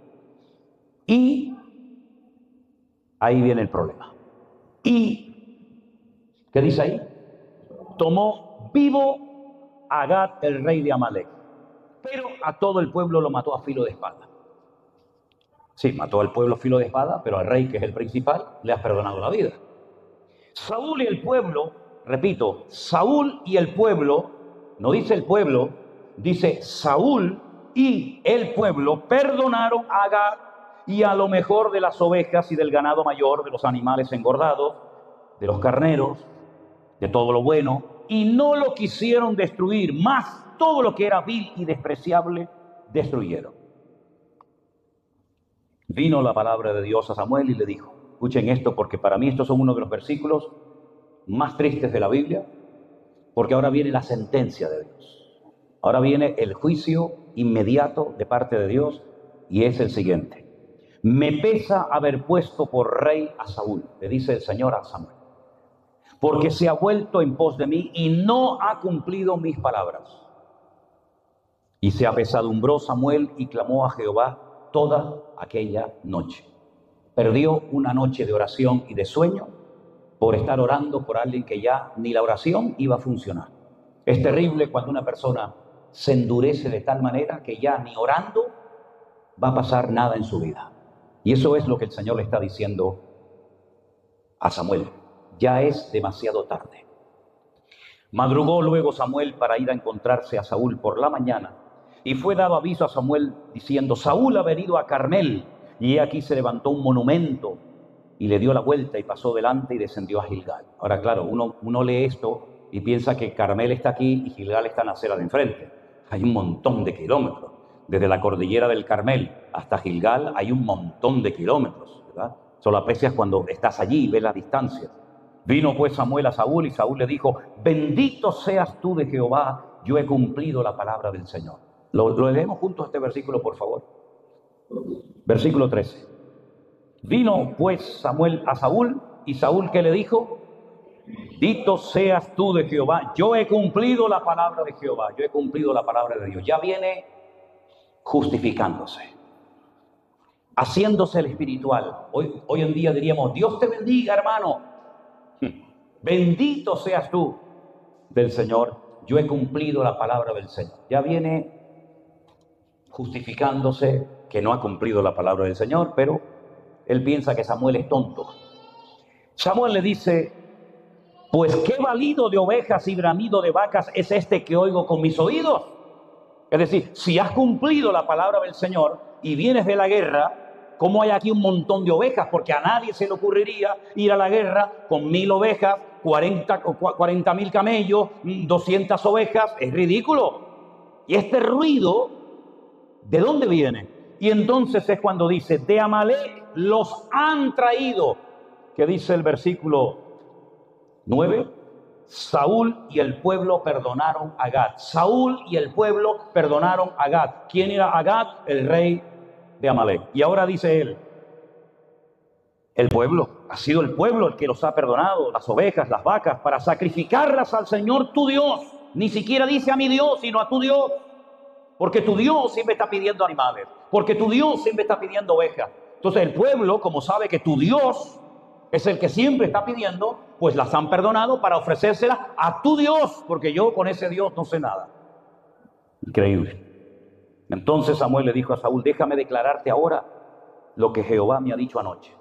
Y ahí viene el problema. ¿Y qué dice ahí? Tomó vivo a Agag, el rey de Amalek. Pero a todo el pueblo lo mató a filo de espada. Sí, mató al pueblo a filo de espada, pero al rey, que es el principal, le ha perdonado la vida. Saúl y el pueblo, repito, Saúl y el pueblo, no dice el pueblo, dice Saúl y el pueblo perdonaron a Agag y a lo mejor de las ovejas y del ganado mayor, de los animales engordados, de los carneros, de todo lo bueno, y no lo quisieron destruir, más todo lo que era vil y despreciable destruyeron. Vino la palabra de Dios a Samuel y le dijo, escuchen esto porque para mí estos son uno de los versículos más tristes de la Biblia, porque ahora viene la sentencia de Dios. Ahora viene el juicio inmediato de parte de Dios y es el siguiente. Me pesa haber puesto por rey a Saúl, le dice el Señor a Samuel, porque se ha vuelto en pos de mí y no ha cumplido mis palabras. Y se apesadumbró Samuel y clamó a Jehová toda aquella noche. perdió una noche de oración y de sueño por estar orando por alguien que ya ni la oración iba a funcionar. Es terrible cuando una persona se endurece de tal manera que ya ni orando va a pasar nada en su vida. Y eso es lo que el Señor le está diciendo a Samuel. Ya es demasiado tarde. Madrugó luego Samuel para ir a encontrarse a Saúl por la mañana, y fue dado aviso a Samuel diciendo: Saúl ha venido a Carmel, y he aquí se levantó un monumento, y le dio la vuelta y pasó delante y descendió a Gilgal. Ahora, claro, uno lee esto y piensa que Carmel está aquí y Gilgal está en la acera de enfrente. Hay un montón de kilómetros. Desde la cordillera del Carmel hasta Gilgal hay un montón de kilómetros, ¿verdad? Solo aprecias cuando estás allí y ves la distancia. Vino pues Samuel a Saúl, y Saúl le dijo: bendito seas tú de Jehová, yo he cumplido la palabra del Señor. Lo leemos juntos este versículo, por favor. Versículo 13. Vino pues Samuel a Saúl, y Saúl, ¿qué le dijo? Bendito seas tú de Jehová, yo he cumplido la palabra de Jehová, yo he cumplido la palabra de Dios. Ya viene justificándose, haciéndose el espiritual. Hoy en día diríamos: Dios te bendiga, hermano. Bendito seas tú del Señor, yo he cumplido la palabra del Señor. Ya viene justificándose que no ha cumplido la palabra del Señor, pero él piensa que Samuel es tonto. Samuel le dice: pues qué balido de ovejas y bramido de vacas es este que oigo con mis oídos. Es decir, si has cumplido la palabra del Señor y vienes de la guerra, ¿cómo hay aquí un montón de ovejas? Porque a nadie se le ocurriría ir a la guerra con 1000 ovejas, 40.000 camellos, 200 ovejas. Es ridículo. Y este ruido, ¿de dónde viene? Y entonces es cuando dice: de Amalec los han traído. ¿Qué dice el versículo 9? Saúl y el pueblo perdonaron a Gad. Saúl y el pueblo perdonaron a Gad. ¿Quién era Agag? El rey de Amalec. Y ahora dice él: el pueblo, ha sido el pueblo el que los ha perdonado, las ovejas, las vacas, para sacrificarlas al Señor tu Dios. Ni siquiera dice a mi Dios, sino a tu Dios. Porque tu Dios siempre está pidiendo animales, porque tu Dios siempre está pidiendo ovejas. Entonces el pueblo, como sabe que tu Dios es el que siempre está pidiendo, pues las han perdonado para ofrecérselas a tu Dios, porque yo con ese Dios no sé nada. Increíble. Entonces Samuel le dijo a Saúl: déjame declararte ahora lo que Jehová me ha dicho anoche.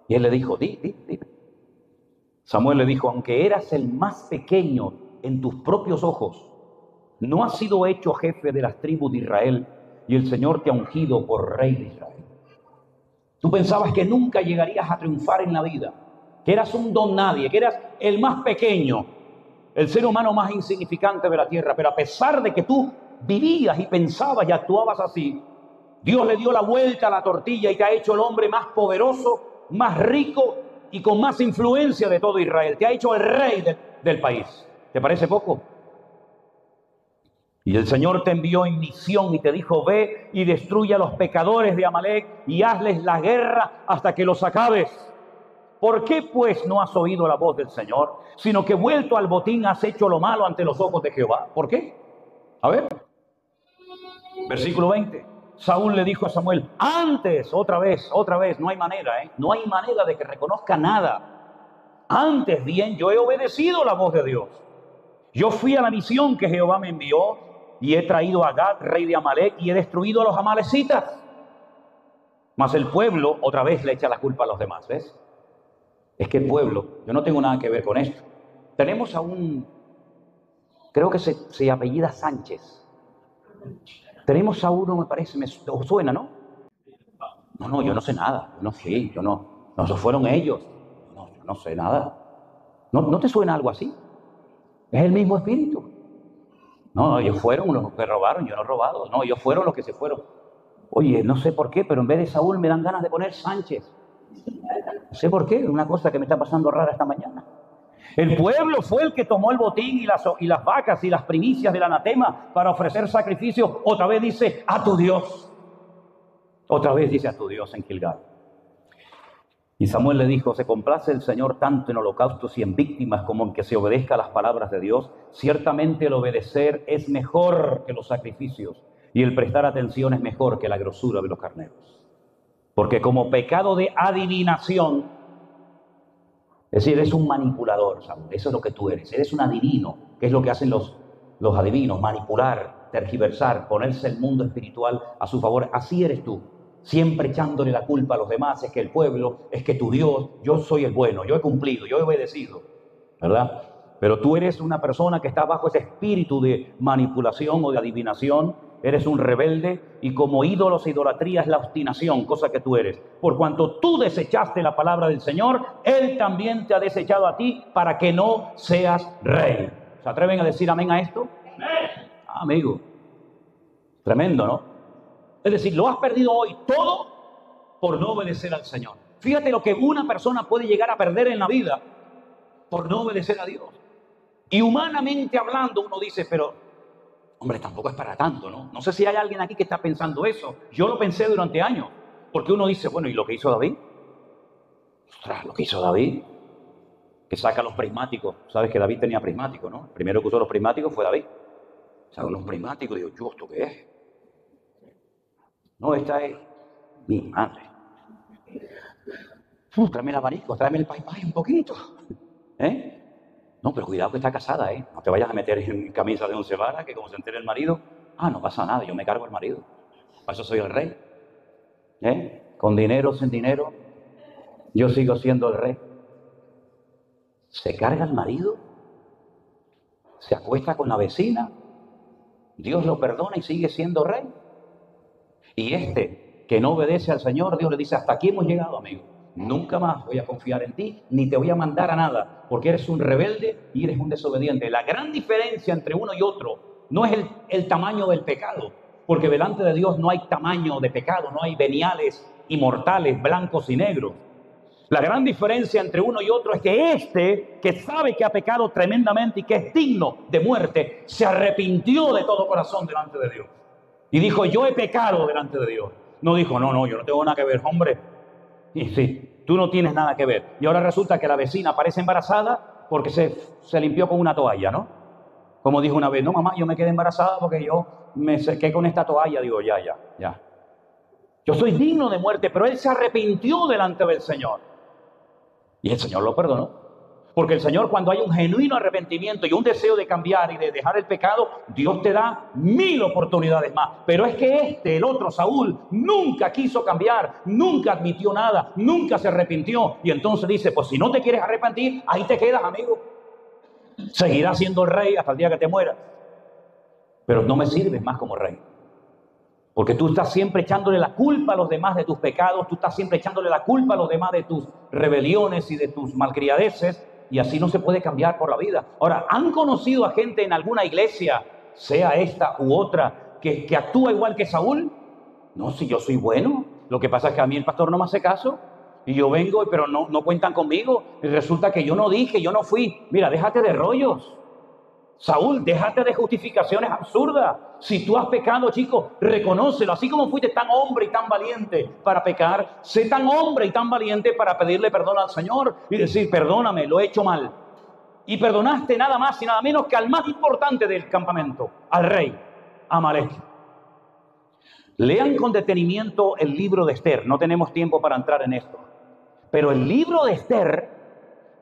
Y él le dijo: di. Samuel le dijo: aunque eras el más pequeño en tus propios ojos, no has sido hecho jefe de las tribus de Israel, y el Señor te ha ungido por rey de Israel. Tú pensabas que nunca llegarías a triunfar en la vida, que eras un don nadie, que eras el más pequeño, el ser humano más insignificante de la tierra, pero a pesar de que tú vivías y pensabas y actuabas así, Dios le dio la vuelta a la tortilla y te ha hecho el hombre más poderoso, más rico y con más influencia de todo Israel. Te ha hecho el rey del país. ¿Te parece poco? Y el Señor te envió en misión y te dijo: ve y destruye a los pecadores de Amalec y hazles la guerra hasta que los acabes. ¿Por qué pues no has oído la voz del Señor, sino que vuelto al botín has hecho lo malo ante los ojos de Jehová? ¿Por qué? A ver, versículo 20. Saúl le dijo a Samuel: antes, otra vez, no hay manera, no hay manera de que reconozca nada. Antes bien, yo he obedecido la voz de Dios. Yo fui a la misión que Jehová me envió y he traído a Agag, rey de Amalec, y he destruido a los amalecitas. Mas el pueblo otra vez le echa la culpa a los demás, ¿ves? Es que el pueblo, yo no tengo nada que ver con esto. Tenemos a un, creo que se apellida Sánchez. Tenemos a uno, me parece, os suena, ¿no? No, yo no sé nada. No, esos fueron ellos. No, yo no sé nada. ¿No te suena algo así? Es el mismo espíritu. No, ellos fueron los que robaron, yo no he robado. No, ellos fueron los que se fueron. Oye, no sé por qué, pero en vez de Saúl me dan ganas de poner Sánchez. No sé por qué, es una cosa que me está pasando rara esta mañana. El pueblo fue el que tomó el botín y las vacas y las primicias del anatema para ofrecer sacrificio. Otra vez dice: a tu Dios. Otra vez dice: a tu Dios en Gilgal. Y Samuel le dijo: ¿se complace el Señor tanto en holocaustos y en víctimas como en que se obedezca a las palabras de Dios? Ciertamente el obedecer es mejor que los sacrificios, y el prestar atención es mejor que la grosura de los carneros. Porque como pecado de adivinación, es decir, eres un manipulador, Saúl. Eso es lo que tú eres. Eres un adivino, que es lo que hacen los adivinos, manipular, tergiversar, ponerse el mundo espiritual a su favor. Así eres tú, siempre echándole la culpa a los demás. Es que el pueblo, es que tu Dios, yo soy el bueno, yo he cumplido, yo he obedecido, ¿verdad? Pero tú eres una persona que está bajo ese espíritu de manipulación o de adivinación. Eres un rebelde y como ídolos e idolatría es la obstinación, cosa que tú eres. Por cuanto tú desechaste la palabra del Señor, Él también te ha desechado a ti para que no seas rey. ¿Se atreven a decir amén a esto? Ah, amigo, tremendo, ¿no? Es decir, lo has perdido hoy todo por no obedecer al Señor. Fíjate lo que una persona puede llegar a perder en la vida por no obedecer a Dios. Y humanamente hablando uno dice, pero hombre, tampoco es para tanto, ¿no? No sé si hay alguien aquí que está pensando eso. Yo lo pensé durante años, porque uno dice, bueno, ¿y lo que hizo David? Ostras, lo que hizo David, que saca los prismáticos. Sabes que David tenía prismáticos, ¿no? El primero que usó los prismáticos fue David. Saca los prismáticos y digo, yo, ¿esto qué es? No, esta es mi madre. Tráeme el abanico, tráeme el pay un poquito. ¿Eh? No, pero cuidado que está casada, ¿eh? No te vayas a meter en camisa de 11 varas, que como se entere el marido, no pasa nada, yo me cargo al marido. Para eso soy el rey. Con dinero o sin dinero, yo sigo siendo el rey. Se carga el marido, se acuesta con la vecina, Dios lo perdona y sigue siendo rey. Y este que no obedece al Señor, Dios le dice, hasta aquí hemos llegado, amigo. Nunca más voy a confiar en ti, ni te voy a mandar a nada, porque eres un rebelde y eres un desobediente. La gran diferencia entre uno y otro no es el tamaño del pecado, porque delante de Dios no hay tamaño de pecado, no hay veniales y mortales, blancos y negros. La gran diferencia entre uno y otro es que este, que sabe que ha pecado tremendamente y que es digno de muerte, se arrepintió de todo corazón delante de Dios. Y dijo, yo he pecado delante de Dios. No dijo, no, yo no tengo nada que ver, hombre. Y sí, tú no tienes nada que ver. Y ahora resulta que la vecina parece embarazada porque se limpió con una toalla, ¿no? Como dijo una vez, no mamá, yo me quedé embarazada porque yo me sequé con esta toalla. Digo, ya. Yo soy digno de muerte, pero él se arrepintió delante del Señor. Y el Señor lo perdonó. Porque el Señor, cuando hay un genuino arrepentimiento y un deseo de cambiar y de dejar el pecado, Dios te da 1000 oportunidades más. Pero es que el otro Saúl, nunca quiso cambiar, nunca admitió nada, nunca se arrepintió. Y entonces dice, pues si no te quieres arrepentir, ahí te quedas, amigo. Seguirás siendo el rey hasta el día que te mueras. Pero no me sirves más como rey. Porque tú estás siempre echándole la culpa a los demás de tus pecados, tú estás siempre echándole la culpa a los demás de tus rebeliones y de tus malcriadeces. Y así no se puede cambiar por la vida. Ahora, ¿han conocido a gente en alguna iglesia, sea esta u otra, que actúa igual que Saúl? No, si yo soy bueno. Lo que pasa es que a mí el pastor no me hace caso. Y yo vengo, pero no cuentan conmigo. Y resulta que yo no dije, yo no fui. Mira, déjate de rollos. Saúl, déjate de justificaciones absurdas. Si tú has pecado, chico, reconócelo. Así como fuiste tan hombre y tan valiente para pecar, sé tan hombre y tan valiente para pedirle perdón al Señor y decir, perdóname, lo he hecho mal. Y perdonaste nada más y nada menos que al más importante del campamento, al rey, Amalek. Lean con detenimiento el libro de Esther. No tenemos tiempo para entrar en esto. Pero el libro de Esther,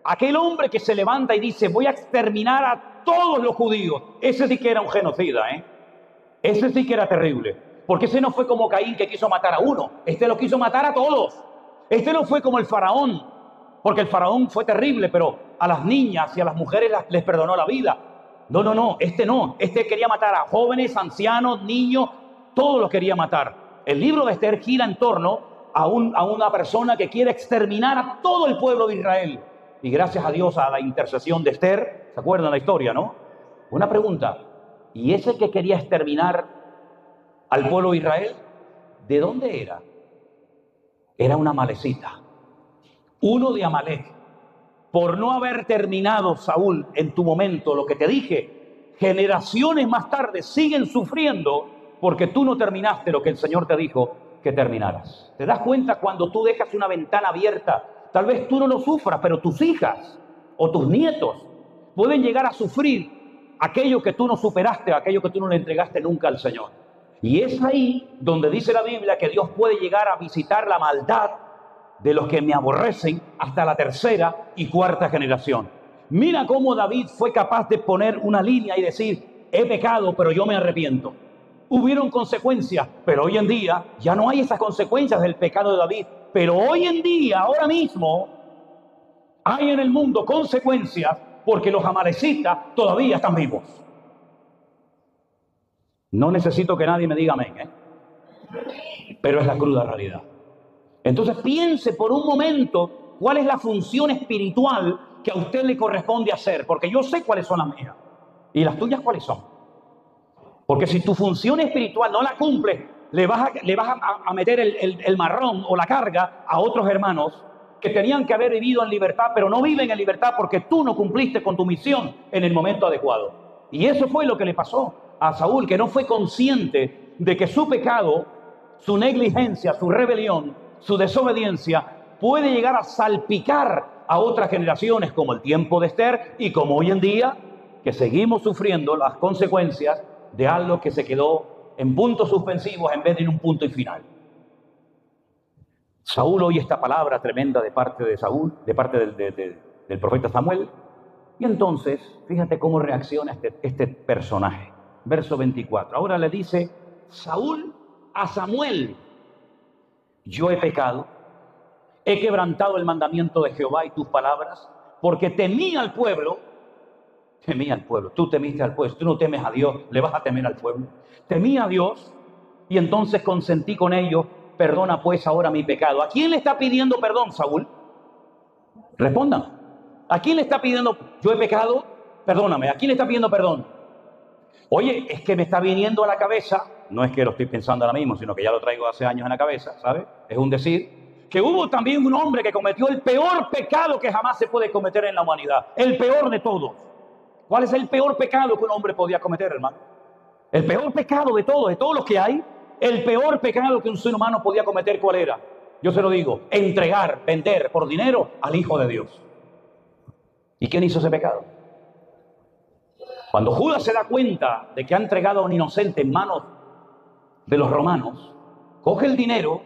aquel hombre que se levanta y dice, voy a exterminar a todos los judíos, ese sí que era un genocida, Ese sí que era terrible. Porque ese no fue como Caín, que quiso matar a uno. Este lo quiso matar a todos. Este no fue como el faraón, porque el faraón fue terrible, pero a las niñas y a las mujeres les perdonó la vida. No. Este quería matar a jóvenes, ancianos, niños, todos los quería matar. El libro de Esther gira en torno a una persona que quiere exterminar a todo el pueblo de Israel. Y gracias a Dios, a la intercesión de Esther, ¿se acuerdan la historia, no? Una pregunta, ¿y ese que quería exterminar al pueblo de Israel, de dónde era? Era una amalecita, uno de Amalek. Por no haber terminado, Saúl, en tu momento, lo que te dije, generaciones más tarde siguen sufriendo porque tú no terminaste lo que el Señor te dijo que terminaras. ¿Te das cuenta cuando tú dejas una ventana abierta? Tal vez tú no lo sufras, pero tus hijas o tus nietos pueden llegar a sufrir aquello que tú no superaste, aquello que tú no le entregaste nunca al Señor. Y es ahí donde dice la Biblia que Dios puede llegar a visitar la maldad de los que me aborrecen hasta la tercera y cuarta generación. Mira cómo David fue capaz de poner una línea y decir, he pecado, pero yo me arrepiento. Hubieron consecuencias, pero hoy en día ya no hay esas consecuencias del pecado de David. Pero hoy en día, ahora mismo, hay en el mundo consecuencias porque los amalecitas todavía están vivos. No necesito que nadie me diga amén, pero es la cruda realidad. Entonces piense por un momento cuál es la función espiritual que a usted le corresponde hacer, porque yo sé cuáles son las mías y las tuyas cuáles son. Porque si tu función espiritual no la cumples, le vas a meter el marrón o la carga a otros hermanos que tenían que haber vivido en libertad, pero no viven en libertad porque tú no cumpliste con tu misión en el momento adecuado. Y eso fue lo que le pasó a Saúl, que no fue consciente de que su pecado, su negligencia, su rebelión, su desobediencia puede llegar a salpicar a otras generaciones, como el tiempo de Esther y como hoy en día, que seguimos sufriendo las consecuencias de algo que se quedó en puntos suspensivos en vez de en un punto y final. Saúl oye esta palabra tremenda de parte de Saúl, de parte del profeta Samuel, y entonces, fíjate cómo reacciona este personaje. Verso 24. Ahora le dice Saúl a Samuel, yo he pecado, he quebrantado el mandamiento de Jehová y tus palabras, porque temí al pueblo. Tú temiste al pueblo, tú no temes a Dios, le vas a temer al pueblo. Temí a Dios y entonces consentí con ellos, perdona pues ahora mi pecado. ¿A quién le está pidiendo perdón, Saúl? Respondan. ¿A quién le está pidiendo, yo he pecado, perdóname? ¿A quién le está pidiendo perdón? Oye, es que me está viniendo a la cabeza, no es que lo estoy pensando ahora mismo, sino que ya lo traigo hace años en la cabeza, ¿sabes? Es un decir, que hubo también un hombre que cometió el peor pecado que jamás se puede cometer en la humanidad, el peor de todos. ¿Cuál es el peor pecado que un hombre podía cometer, hermano? El peor pecado de todos los que hay, el peor pecado que un ser humano podía cometer, ¿cuál era? Yo se lo digo, entregar, vender por dinero al Hijo de Dios. ¿Y quién hizo ese pecado? Cuando Judas se da cuenta de que ha entregado a un inocente en manos de los romanos, coge el dinero,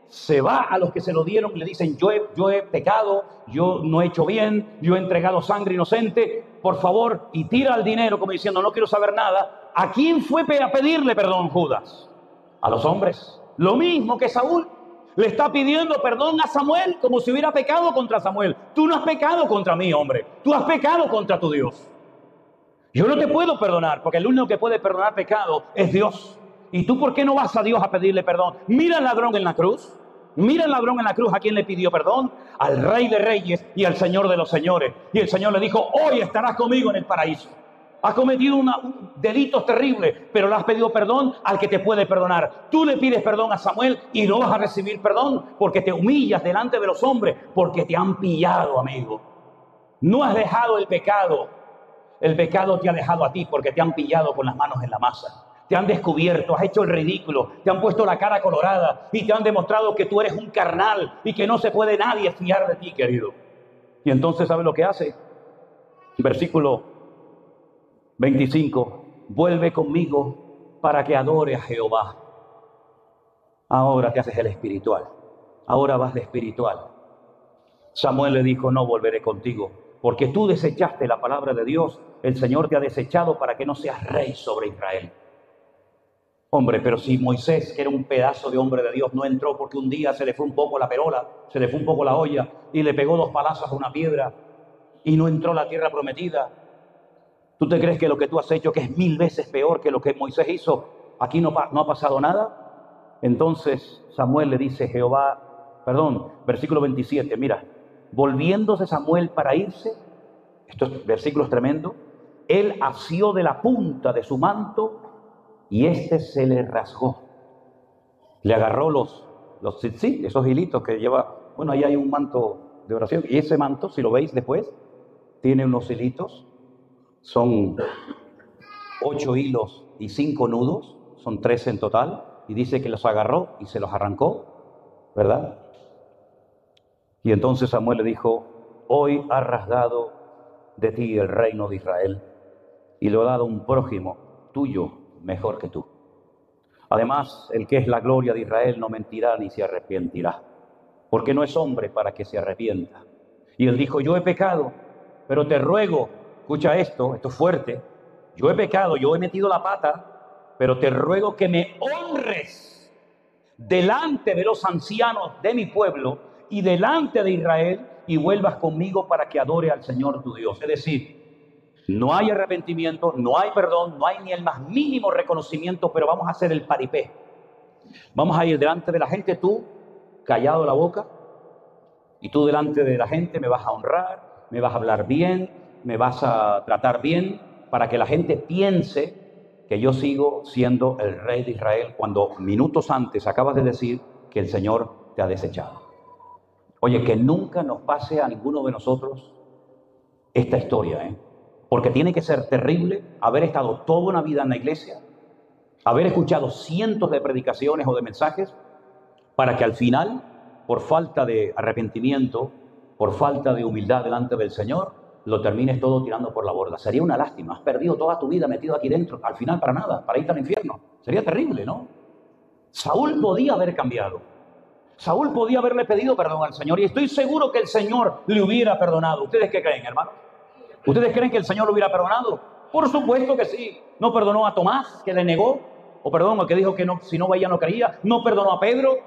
se va a los que se lo dieron y le dicen, yo he pecado, yo no he hecho bien, yo he entregado sangre inocente, por favor, y tira el dinero como diciendo, no quiero saber nada. ¿A quién fue a pedirle perdón Judas? A los hombres. Lo mismo que Saúl. Le está pidiendo perdón a Samuel como si hubiera pecado contra Samuel. Tú no has pecado contra mí, hombre. Tú has pecado contra tu Dios. Yo no te puedo perdonar porque el único que puede perdonar pecado es Dios. ¿Y tú por qué no vas a Dios a pedirle perdón? Mira al ladrón en la cruz. Mira al ladrón en la cruz, ¿a quién le pidió perdón? Al Rey de Reyes y al Señor de los Señores. Y el Señor le dijo, hoy estarás conmigo en el paraíso. Has cometido delitos terribles, pero le has pedido perdón al que te puede perdonar. Tú le pides perdón a Samuel y no vas a recibir perdón porque te humillas delante de los hombres, porque te han pillado, amigo. No has dejado el pecado. El pecado te ha dejado a ti porque te han pillado con las manos en la masa. Te han descubierto, has hecho el ridículo, te han puesto la cara colorada y te han demostrado que tú eres un carnal y que no se puede nadie fiar de ti, querido. Y entonces, ¿sabes lo que hace? Versículo 25, vuelve conmigo para que adore a Jehová. Ahora te haces el espiritual, ahora vas de espiritual. Samuel le dijo, no volveré contigo, porque tú desechaste la palabra de Dios, el Señor te ha desechado para que no seas rey sobre Israel. Hombre, pero si Moisés, que era un pedazo de hombre de Dios, no entró porque un día se le fue un poco la perola, se le fue un poco la olla y le pegó 2 palazos a una piedra y no entró a la tierra prometida. ¿Tú te crees que lo que tú has hecho, que es 1000 veces peor que lo que Moisés hizo, aquí no ha pasado nada? Entonces Samuel le dice, versículo 27, mira, volviéndose Samuel para irse, estos versículos tremendos, él asió de la punta de su manto y se le rasgó. Le agarró los tzitzit, esos hilitos que lleva, bueno, ahí hay un manto de oración, y ese manto, si lo veis después, tiene unos hilitos. Son 8 hilos y 5 nudos, son 13 en total, y dice que los agarró y se los arrancó, ¿verdad? Y entonces Samuel le dijo, hoy ha rasgado de ti el reino de Israel y lo ha dado un prójimo tuyo mejor que tú. Además, el que es la gloria de Israel no mentirá ni se arrepentirá, porque no es hombre para que se arrepienta. Y él dijo, yo he pecado, pero te ruego, escucha esto es fuerte, yo he pecado, yo he metido la pata, pero te ruego que me honres delante de los ancianos de mi pueblo y delante de Israel y vuelvas conmigo para que adore al Señor tu Dios. Es decir, no hay arrepentimiento, no hay perdón, no hay ni el más mínimo reconocimiento, pero vamos a hacer el paripé. Vamos a ir delante de la gente, tú callado la boca, y tú delante de la gente me vas a honrar, me vas a hablar bien, me vas a tratar bien, para que la gente piense que yo sigo siendo el rey de Israel cuando minutos antes acabas de decir que el Señor te ha desechado. Oye, que nunca nos pase a ninguno de nosotros esta historia, porque tiene que ser terrible haber estado toda una vida en la iglesia, haber escuchado cientos de predicaciones o de mensajes, para que al final, por falta de arrepentimiento, por falta de humildad delante del Señor, lo termines todo tirando por la borda. Sería una lástima. Has perdido toda tu vida metido aquí dentro, al final para nada, para irte al infierno. Sería terrible, ¿no? Saúl podía haber cambiado. Saúl podía haberle pedido perdón al Señor y estoy seguro que el Señor le hubiera perdonado. ¿Ustedes qué creen, hermanos? ¿Ustedes creen que el Señor lo hubiera perdonado? Por supuesto que sí. No perdonó a Tomás, que le negó, o perdón, al que dijo que no, si no veía no creía. No perdonó a Pedro.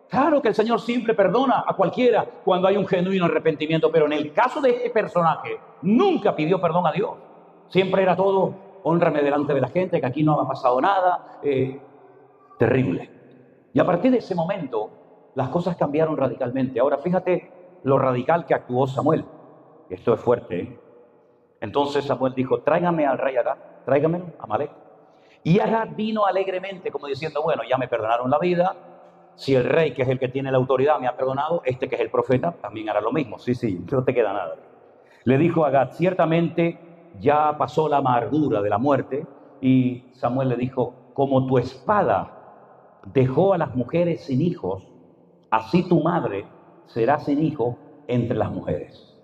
Claro que el Señor siempre perdona a cualquiera cuando hay un genuino arrepentimiento, pero en el caso de este personaje, nunca pidió perdón a Dios. Siempre era todo, hónrame delante de la gente, que aquí no ha pasado nada. Terrible. Y a partir de ese momento, las cosas cambiaron radicalmente. Ahora, fíjate lo radical que actuó Samuel. Esto es fuerte, Entonces Samuel dijo, tráigame al rey Agag, tráigamelo, Amalek. Y Agag vino alegremente, como diciendo, bueno, ya me perdonaron la vida. Si el rey, que es el que tiene la autoridad, me ha perdonado, este que es el profeta, también hará lo mismo. Sí, no te queda nada. Le dijo a Agag, ciertamente ya pasó la amargura de la muerte. Y Samuel le dijo, como tu espada dejó a las mujeres sin hijos, así tu madre será sin hijo entre las mujeres.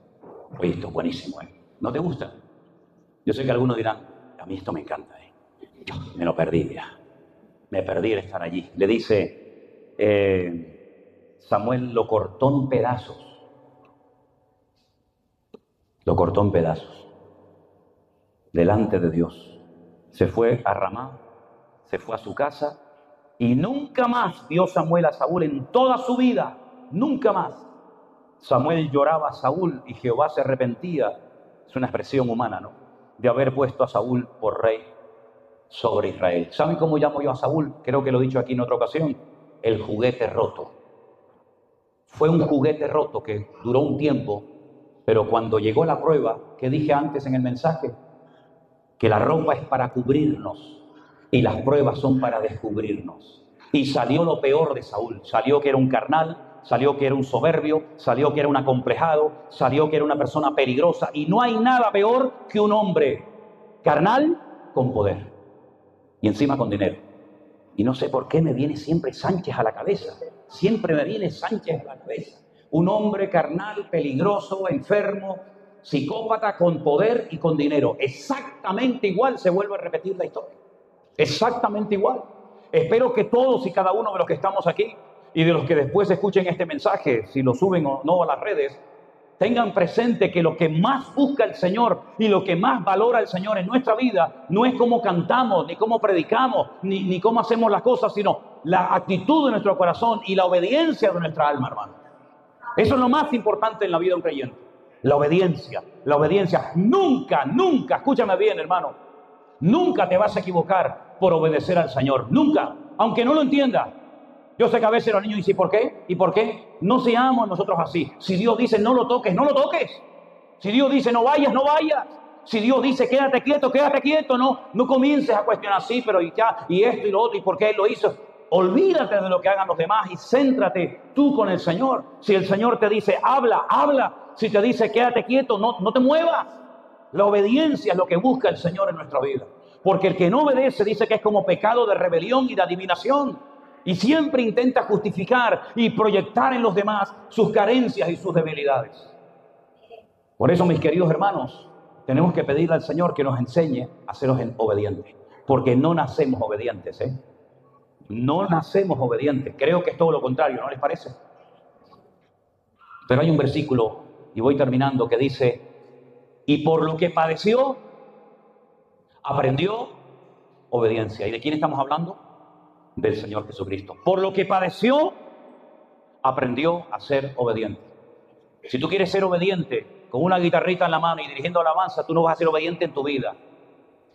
Oye, esto es buenísimo, ¿No te gusta? Yo sé que algunos dirán, a mí esto me encanta, Me lo perdí ya. Me perdí de estar allí. Le dice, Samuel lo cortó en pedazos. Lo cortó en pedazos. Delante de Dios. Se fue a Ramá, se fue a su casa y nunca más vio Samuel a Saúl en toda su vida. Nunca más. Samuel lloraba a Saúl y Jehová se arrepentía. Es una expresión humana, ¿no? De haber puesto a Saúl por rey sobre Israel. ¿Saben cómo llamo yo a Saúl? Creo que lo he dicho aquí en otra ocasión. El juguete roto. Fue un juguete roto que duró un tiempo, pero cuando llegó la prueba, ¿qué dije antes en el mensaje? Que la ropa es para cubrirnos y las pruebas son para descubrirnos. Y salió lo peor de Saúl. Salió que era un carnal, salió que era un soberbio, salió que era un acomplejado, salió que era una persona peligrosa. Y no hay nada peor que un hombre carnal con poder y encima con dinero. Y no sé por qué me viene siempre Sánchez a la cabeza. Siempre me viene Sánchez a la cabeza. Un hombre carnal, peligroso, enfermo, psicópata, con poder y con dinero. Exactamente igual se vuelve a repetir la historia. Exactamente igual. Espero que todos y cada uno de los que estamos aquí y de los que después escuchen este mensaje, si lo suben o no a las redes, tengan presente que lo que más busca el Señor y lo que más valora el Señor en nuestra vida no es cómo cantamos, ni cómo predicamos, ni cómo hacemos las cosas, sino la actitud de nuestro corazón y la obediencia de nuestra alma, hermano. Eso es lo más importante en la vida de un creyente. La obediencia, la obediencia. Nunca, nunca, escúchame bien, hermano, nunca te vas a equivocar por obedecer al Señor. Nunca, aunque no lo entiendas. Yo sé que a veces los niños dicen, ¿por qué? ¿Y por qué? No seamos nosotros así. Si Dios dice no lo toques, no lo toques. Si Dios dice no vayas, no vayas. Si Dios dice quédate quieto, no comiences a cuestionar, sí, pero y ya, y esto y lo otro, y por qué Él lo hizo. Olvídate de lo que hagan los demás y céntrate tú con el Señor. Si el Señor te dice habla, habla. Si te dice quédate quieto, no te muevas. La obediencia es lo que busca el Señor en nuestra vida. Porque el que no obedece dice que es como pecado de rebelión y de adivinación. Y siempre intenta justificar y proyectar en los demás sus carencias y sus debilidades. Por eso, mis queridos hermanos, tenemos que pedirle al Señor que nos enseñe a ser obedientes. Porque no nacemos obedientes, No nacemos obedientes. Creo que es todo lo contrario, ¿no les parece? Pero hay un versículo, y voy terminando, que dice, y por lo que padeció, aprendió obediencia. ¿Y de quién estamos hablando? Del Señor Jesucristo. Por lo que padeció, aprendió a ser obediente. Si tú quieres ser obediente con una guitarrita en la mano y dirigiendo alabanza, tú no vas a ser obediente en tu vida.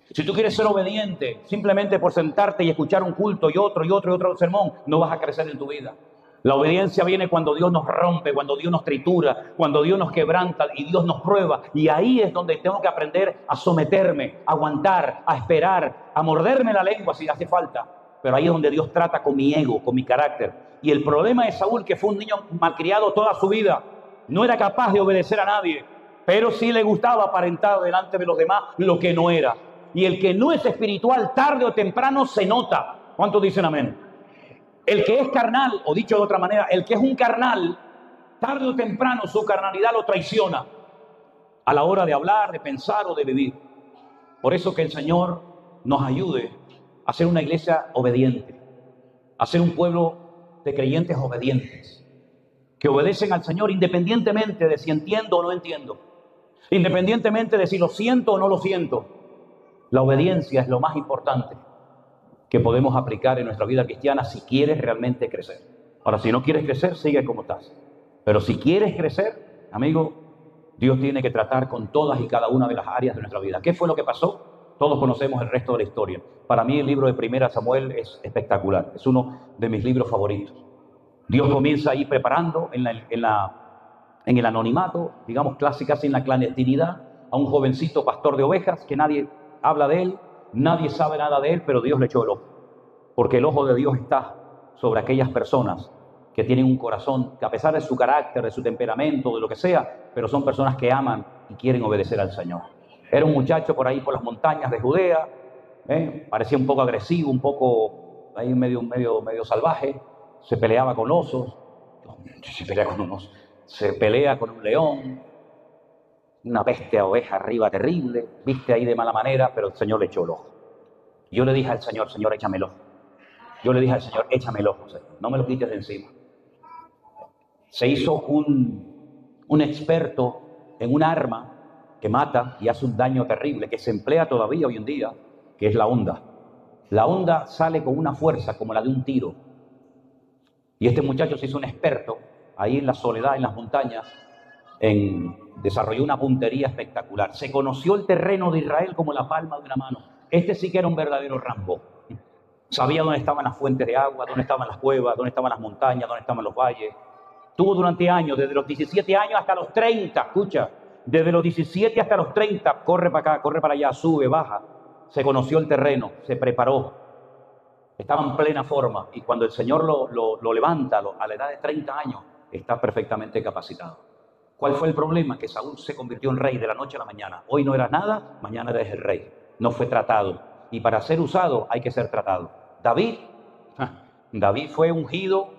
Si tú quieres ser obediente simplemente por sentarte y escuchar un culto y otro y otro y otro sermón, no vas a crecer en tu vida. La obediencia viene cuando Dios nos rompe, cuando Dios nos tritura, cuando Dios nos quebranta y Dios nos prueba. Y ahí es donde tengo que aprender a someterme, a aguantar, a esperar, a morderme la lengua si hace falta. Pero ahí es donde Dios trata con mi ego, con mi carácter. Y el problema de Saúl, que fue un niño malcriado toda su vida, no era capaz de obedecer a nadie, pero sí le gustaba aparentar delante de los demás lo que no era. Y el que no es espiritual, tarde o temprano se nota. ¿Cuántos dicen amén? El que es carnal, o dicho de otra manera, el que es un carnal, tarde o temprano su carnalidad lo traiciona a la hora de hablar, de pensar o de vivir. Por eso que el Señor nos ayude a ser una iglesia obediente, a ser un pueblo de creyentes obedientes, que obedecen al Señor independientemente de si entiendo o no entiendo, independientemente de si lo siento o no lo siento. La obediencia es lo más importante que podemos aplicar en nuestra vida cristiana si quieres realmente crecer. Ahora, si no quieres crecer, sigue como estás. Pero si quieres crecer, amigo, Dios tiene que tratar con todas y cada una de las áreas de nuestra vida. ¿Qué fue lo que pasó? Todos conocemos el resto de la historia. Para mí el libro de Primera Samuel es espectacular. Es uno de mis libros favoritos. Dios comienza ahí preparando en el anonimato, digamos casi en la clandestinidad, a un jovencito pastor de ovejas que nadie habla de él, nadie sabe nada de él, pero Dios le echó el ojo. Porque el ojo de Dios está sobre aquellas personas que tienen un corazón que, a pesar de su carácter, de su temperamento, de lo que sea, pero son personas que aman y quieren obedecer al Señor. Era un muchacho por ahí por las montañas de Judea, parecía un poco agresivo, un poco ahí medio salvaje, se peleaba con osos, se pelea con un león, una bestia oveja arriba terrible, viste ahí de mala manera, pero el Señor le echó el ojo. Yo le dije al Señor, Señor, échame el ojo. Yo le dije al Señor, échame el ojo, Señor, no me lo quites de encima. Se hizo un experto en un arma que mata y hace un daño terrible, que se emplea todavía hoy en día, que es la honda. La honda sale con una fuerza como la de un tiro. Y este muchacho se hizo un experto ahí en la soledad, en las montañas, desarrolló una puntería espectacular. Se conoció el terreno de Israel como la palma de una mano. Este sí que era un verdadero Rambo. Sabía dónde estaban las fuentes de agua, dónde estaban las cuevas, dónde estaban las montañas, dónde estaban los valles. Tuvo durante años, desde los 17 años hasta los 30, escucha, desde los 17 hasta los 30, corre para acá, corre para allá, sube, baja. Se conoció el terreno, se preparó. Estaba en plena forma y cuando el Señor lo levanta a la edad de 30 años, está perfectamente capacitado. ¿Cuál fue el problema? Que Saúl se convirtió en rey de la noche a la mañana. Hoy no eras nada, mañana eres el rey. No fue tratado. Y para ser usado hay que ser tratado. David fue ungido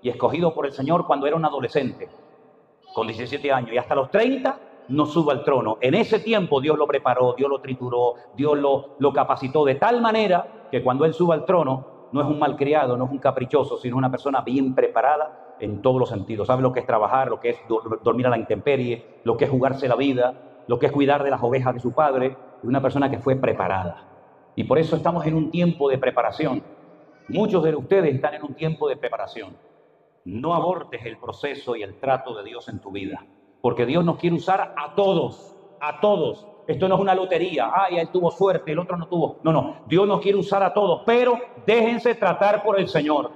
y escogido por el Señor cuando era un adolescente, con 17 años. Y hasta los 30 no subo al trono. En ese tiempo Dios lo preparó, Dios lo trituró, Dios lo capacitó de tal manera que cuando él suba al trono no es un malcriado, no es un caprichoso, sino una persona bien preparada en todos los sentidos. Sabe lo que es trabajar, lo que es dormir a la intemperie, lo que es jugarse la vida, lo que es cuidar de las ovejas de su padre. Y una persona que fue preparada. Y por eso estamos en un tiempo de preparación. Muchos de ustedes están en un tiempo de preparación. No abortes el proceso y el trato de Dios en tu vida. Porque Dios nos quiere usar a todos, a todos. Esto no es una lotería. Ay, él tuvo suerte, el otro no tuvo. No. Dios nos quiere usar a todos, pero déjense tratar por el Señor.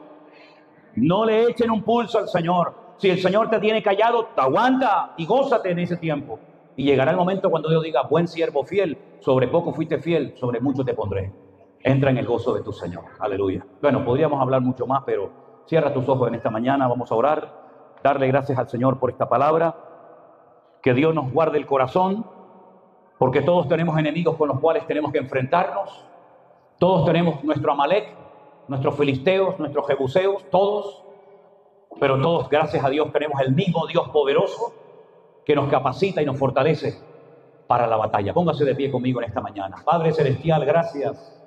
No le echen un pulso al Señor. Si el Señor te tiene callado, te aguanta y gózate en ese tiempo. Y llegará el momento cuando Dios diga, buen siervo fiel, sobre poco fuiste fiel, sobre mucho te pondré. Entra en el gozo de tu Señor. Aleluya. Bueno, podríamos hablar mucho más, pero cierra tus ojos en esta mañana. Vamos a orar, darle gracias al Señor por esta palabra. Que Dios nos guarde el corazón, porque todos tenemos enemigos con los cuales tenemos que enfrentarnos. Todos tenemos nuestro Amalek, nuestros filisteos, nuestros jebuseos, todos. Pero todos, gracias a Dios, tenemos el mismo Dios poderoso que nos capacita y nos fortalece para la batalla. Póngase de pie conmigo en esta mañana. Padre Celestial, gracias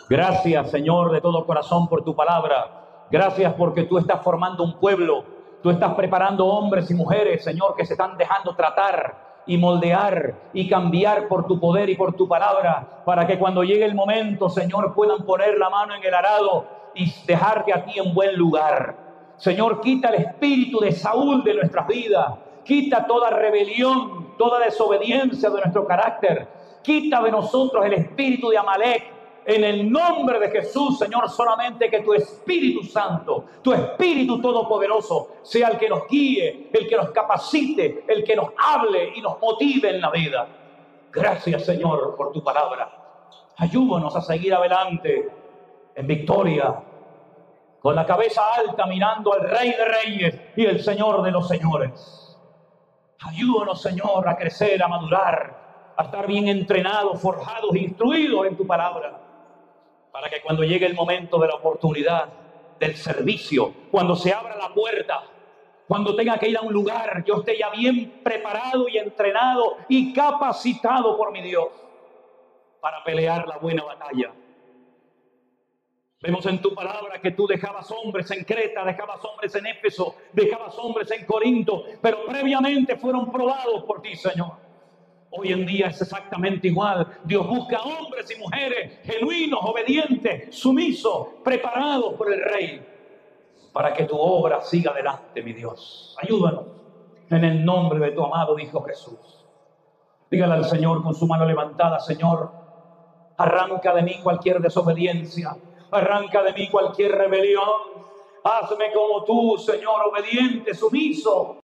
Gracias, Señor, de todo corazón por tu palabra. Gracias porque tú estás formando un pueblo. Tú estás preparando hombres y mujeres, Señor, que se están dejando tratar y moldear y cambiar por tu poder y por tu palabra, para que cuando llegue el momento, Señor, puedan poner la mano en el arado y dejarte a ti en buen lugar. Señor, quita el espíritu de Saúl de nuestras vidas. Quita toda rebelión, toda desobediencia de nuestro carácter. Quita de nosotros el espíritu de Amalek. En el nombre de Jesús, Señor, solamente que tu Espíritu Santo, tu Espíritu Todopoderoso, sea el que nos guíe, el que nos capacite, el que nos hable y nos motive en la vida. Gracias, Señor, por tu palabra. Ayúdanos a seguir adelante en victoria, con la cabeza alta mirando al Rey de Reyes y el Señor de los Señores. Ayúdanos, Señor, a crecer, a madurar, a estar bien entrenados, forjados, instruidos en tu palabra, para que cuando llegue el momento de la oportunidad, del servicio, cuando se abra la puerta, cuando tenga que ir a un lugar, yo esté ya bien preparado y entrenado y capacitado por mi Dios para pelear la buena batalla. Vemos en tu palabra que tú dejabas hombres en Creta, dejabas hombres en Éfeso, dejabas hombres en Corinto, pero previamente fueron probados por ti, Señor. Hoy en día es exactamente igual. Dios busca hombres y mujeres genuinos, obedientes, sumisos, preparados por el Rey, para que tu obra siga adelante, mi Dios. Ayúdanos en el nombre de tu amado Hijo Jesús. Dígale al Señor con su mano levantada: Señor, arranca de mí cualquier desobediencia, arranca de mí cualquier rebelión. Hazme como tú, Señor, obediente, sumiso,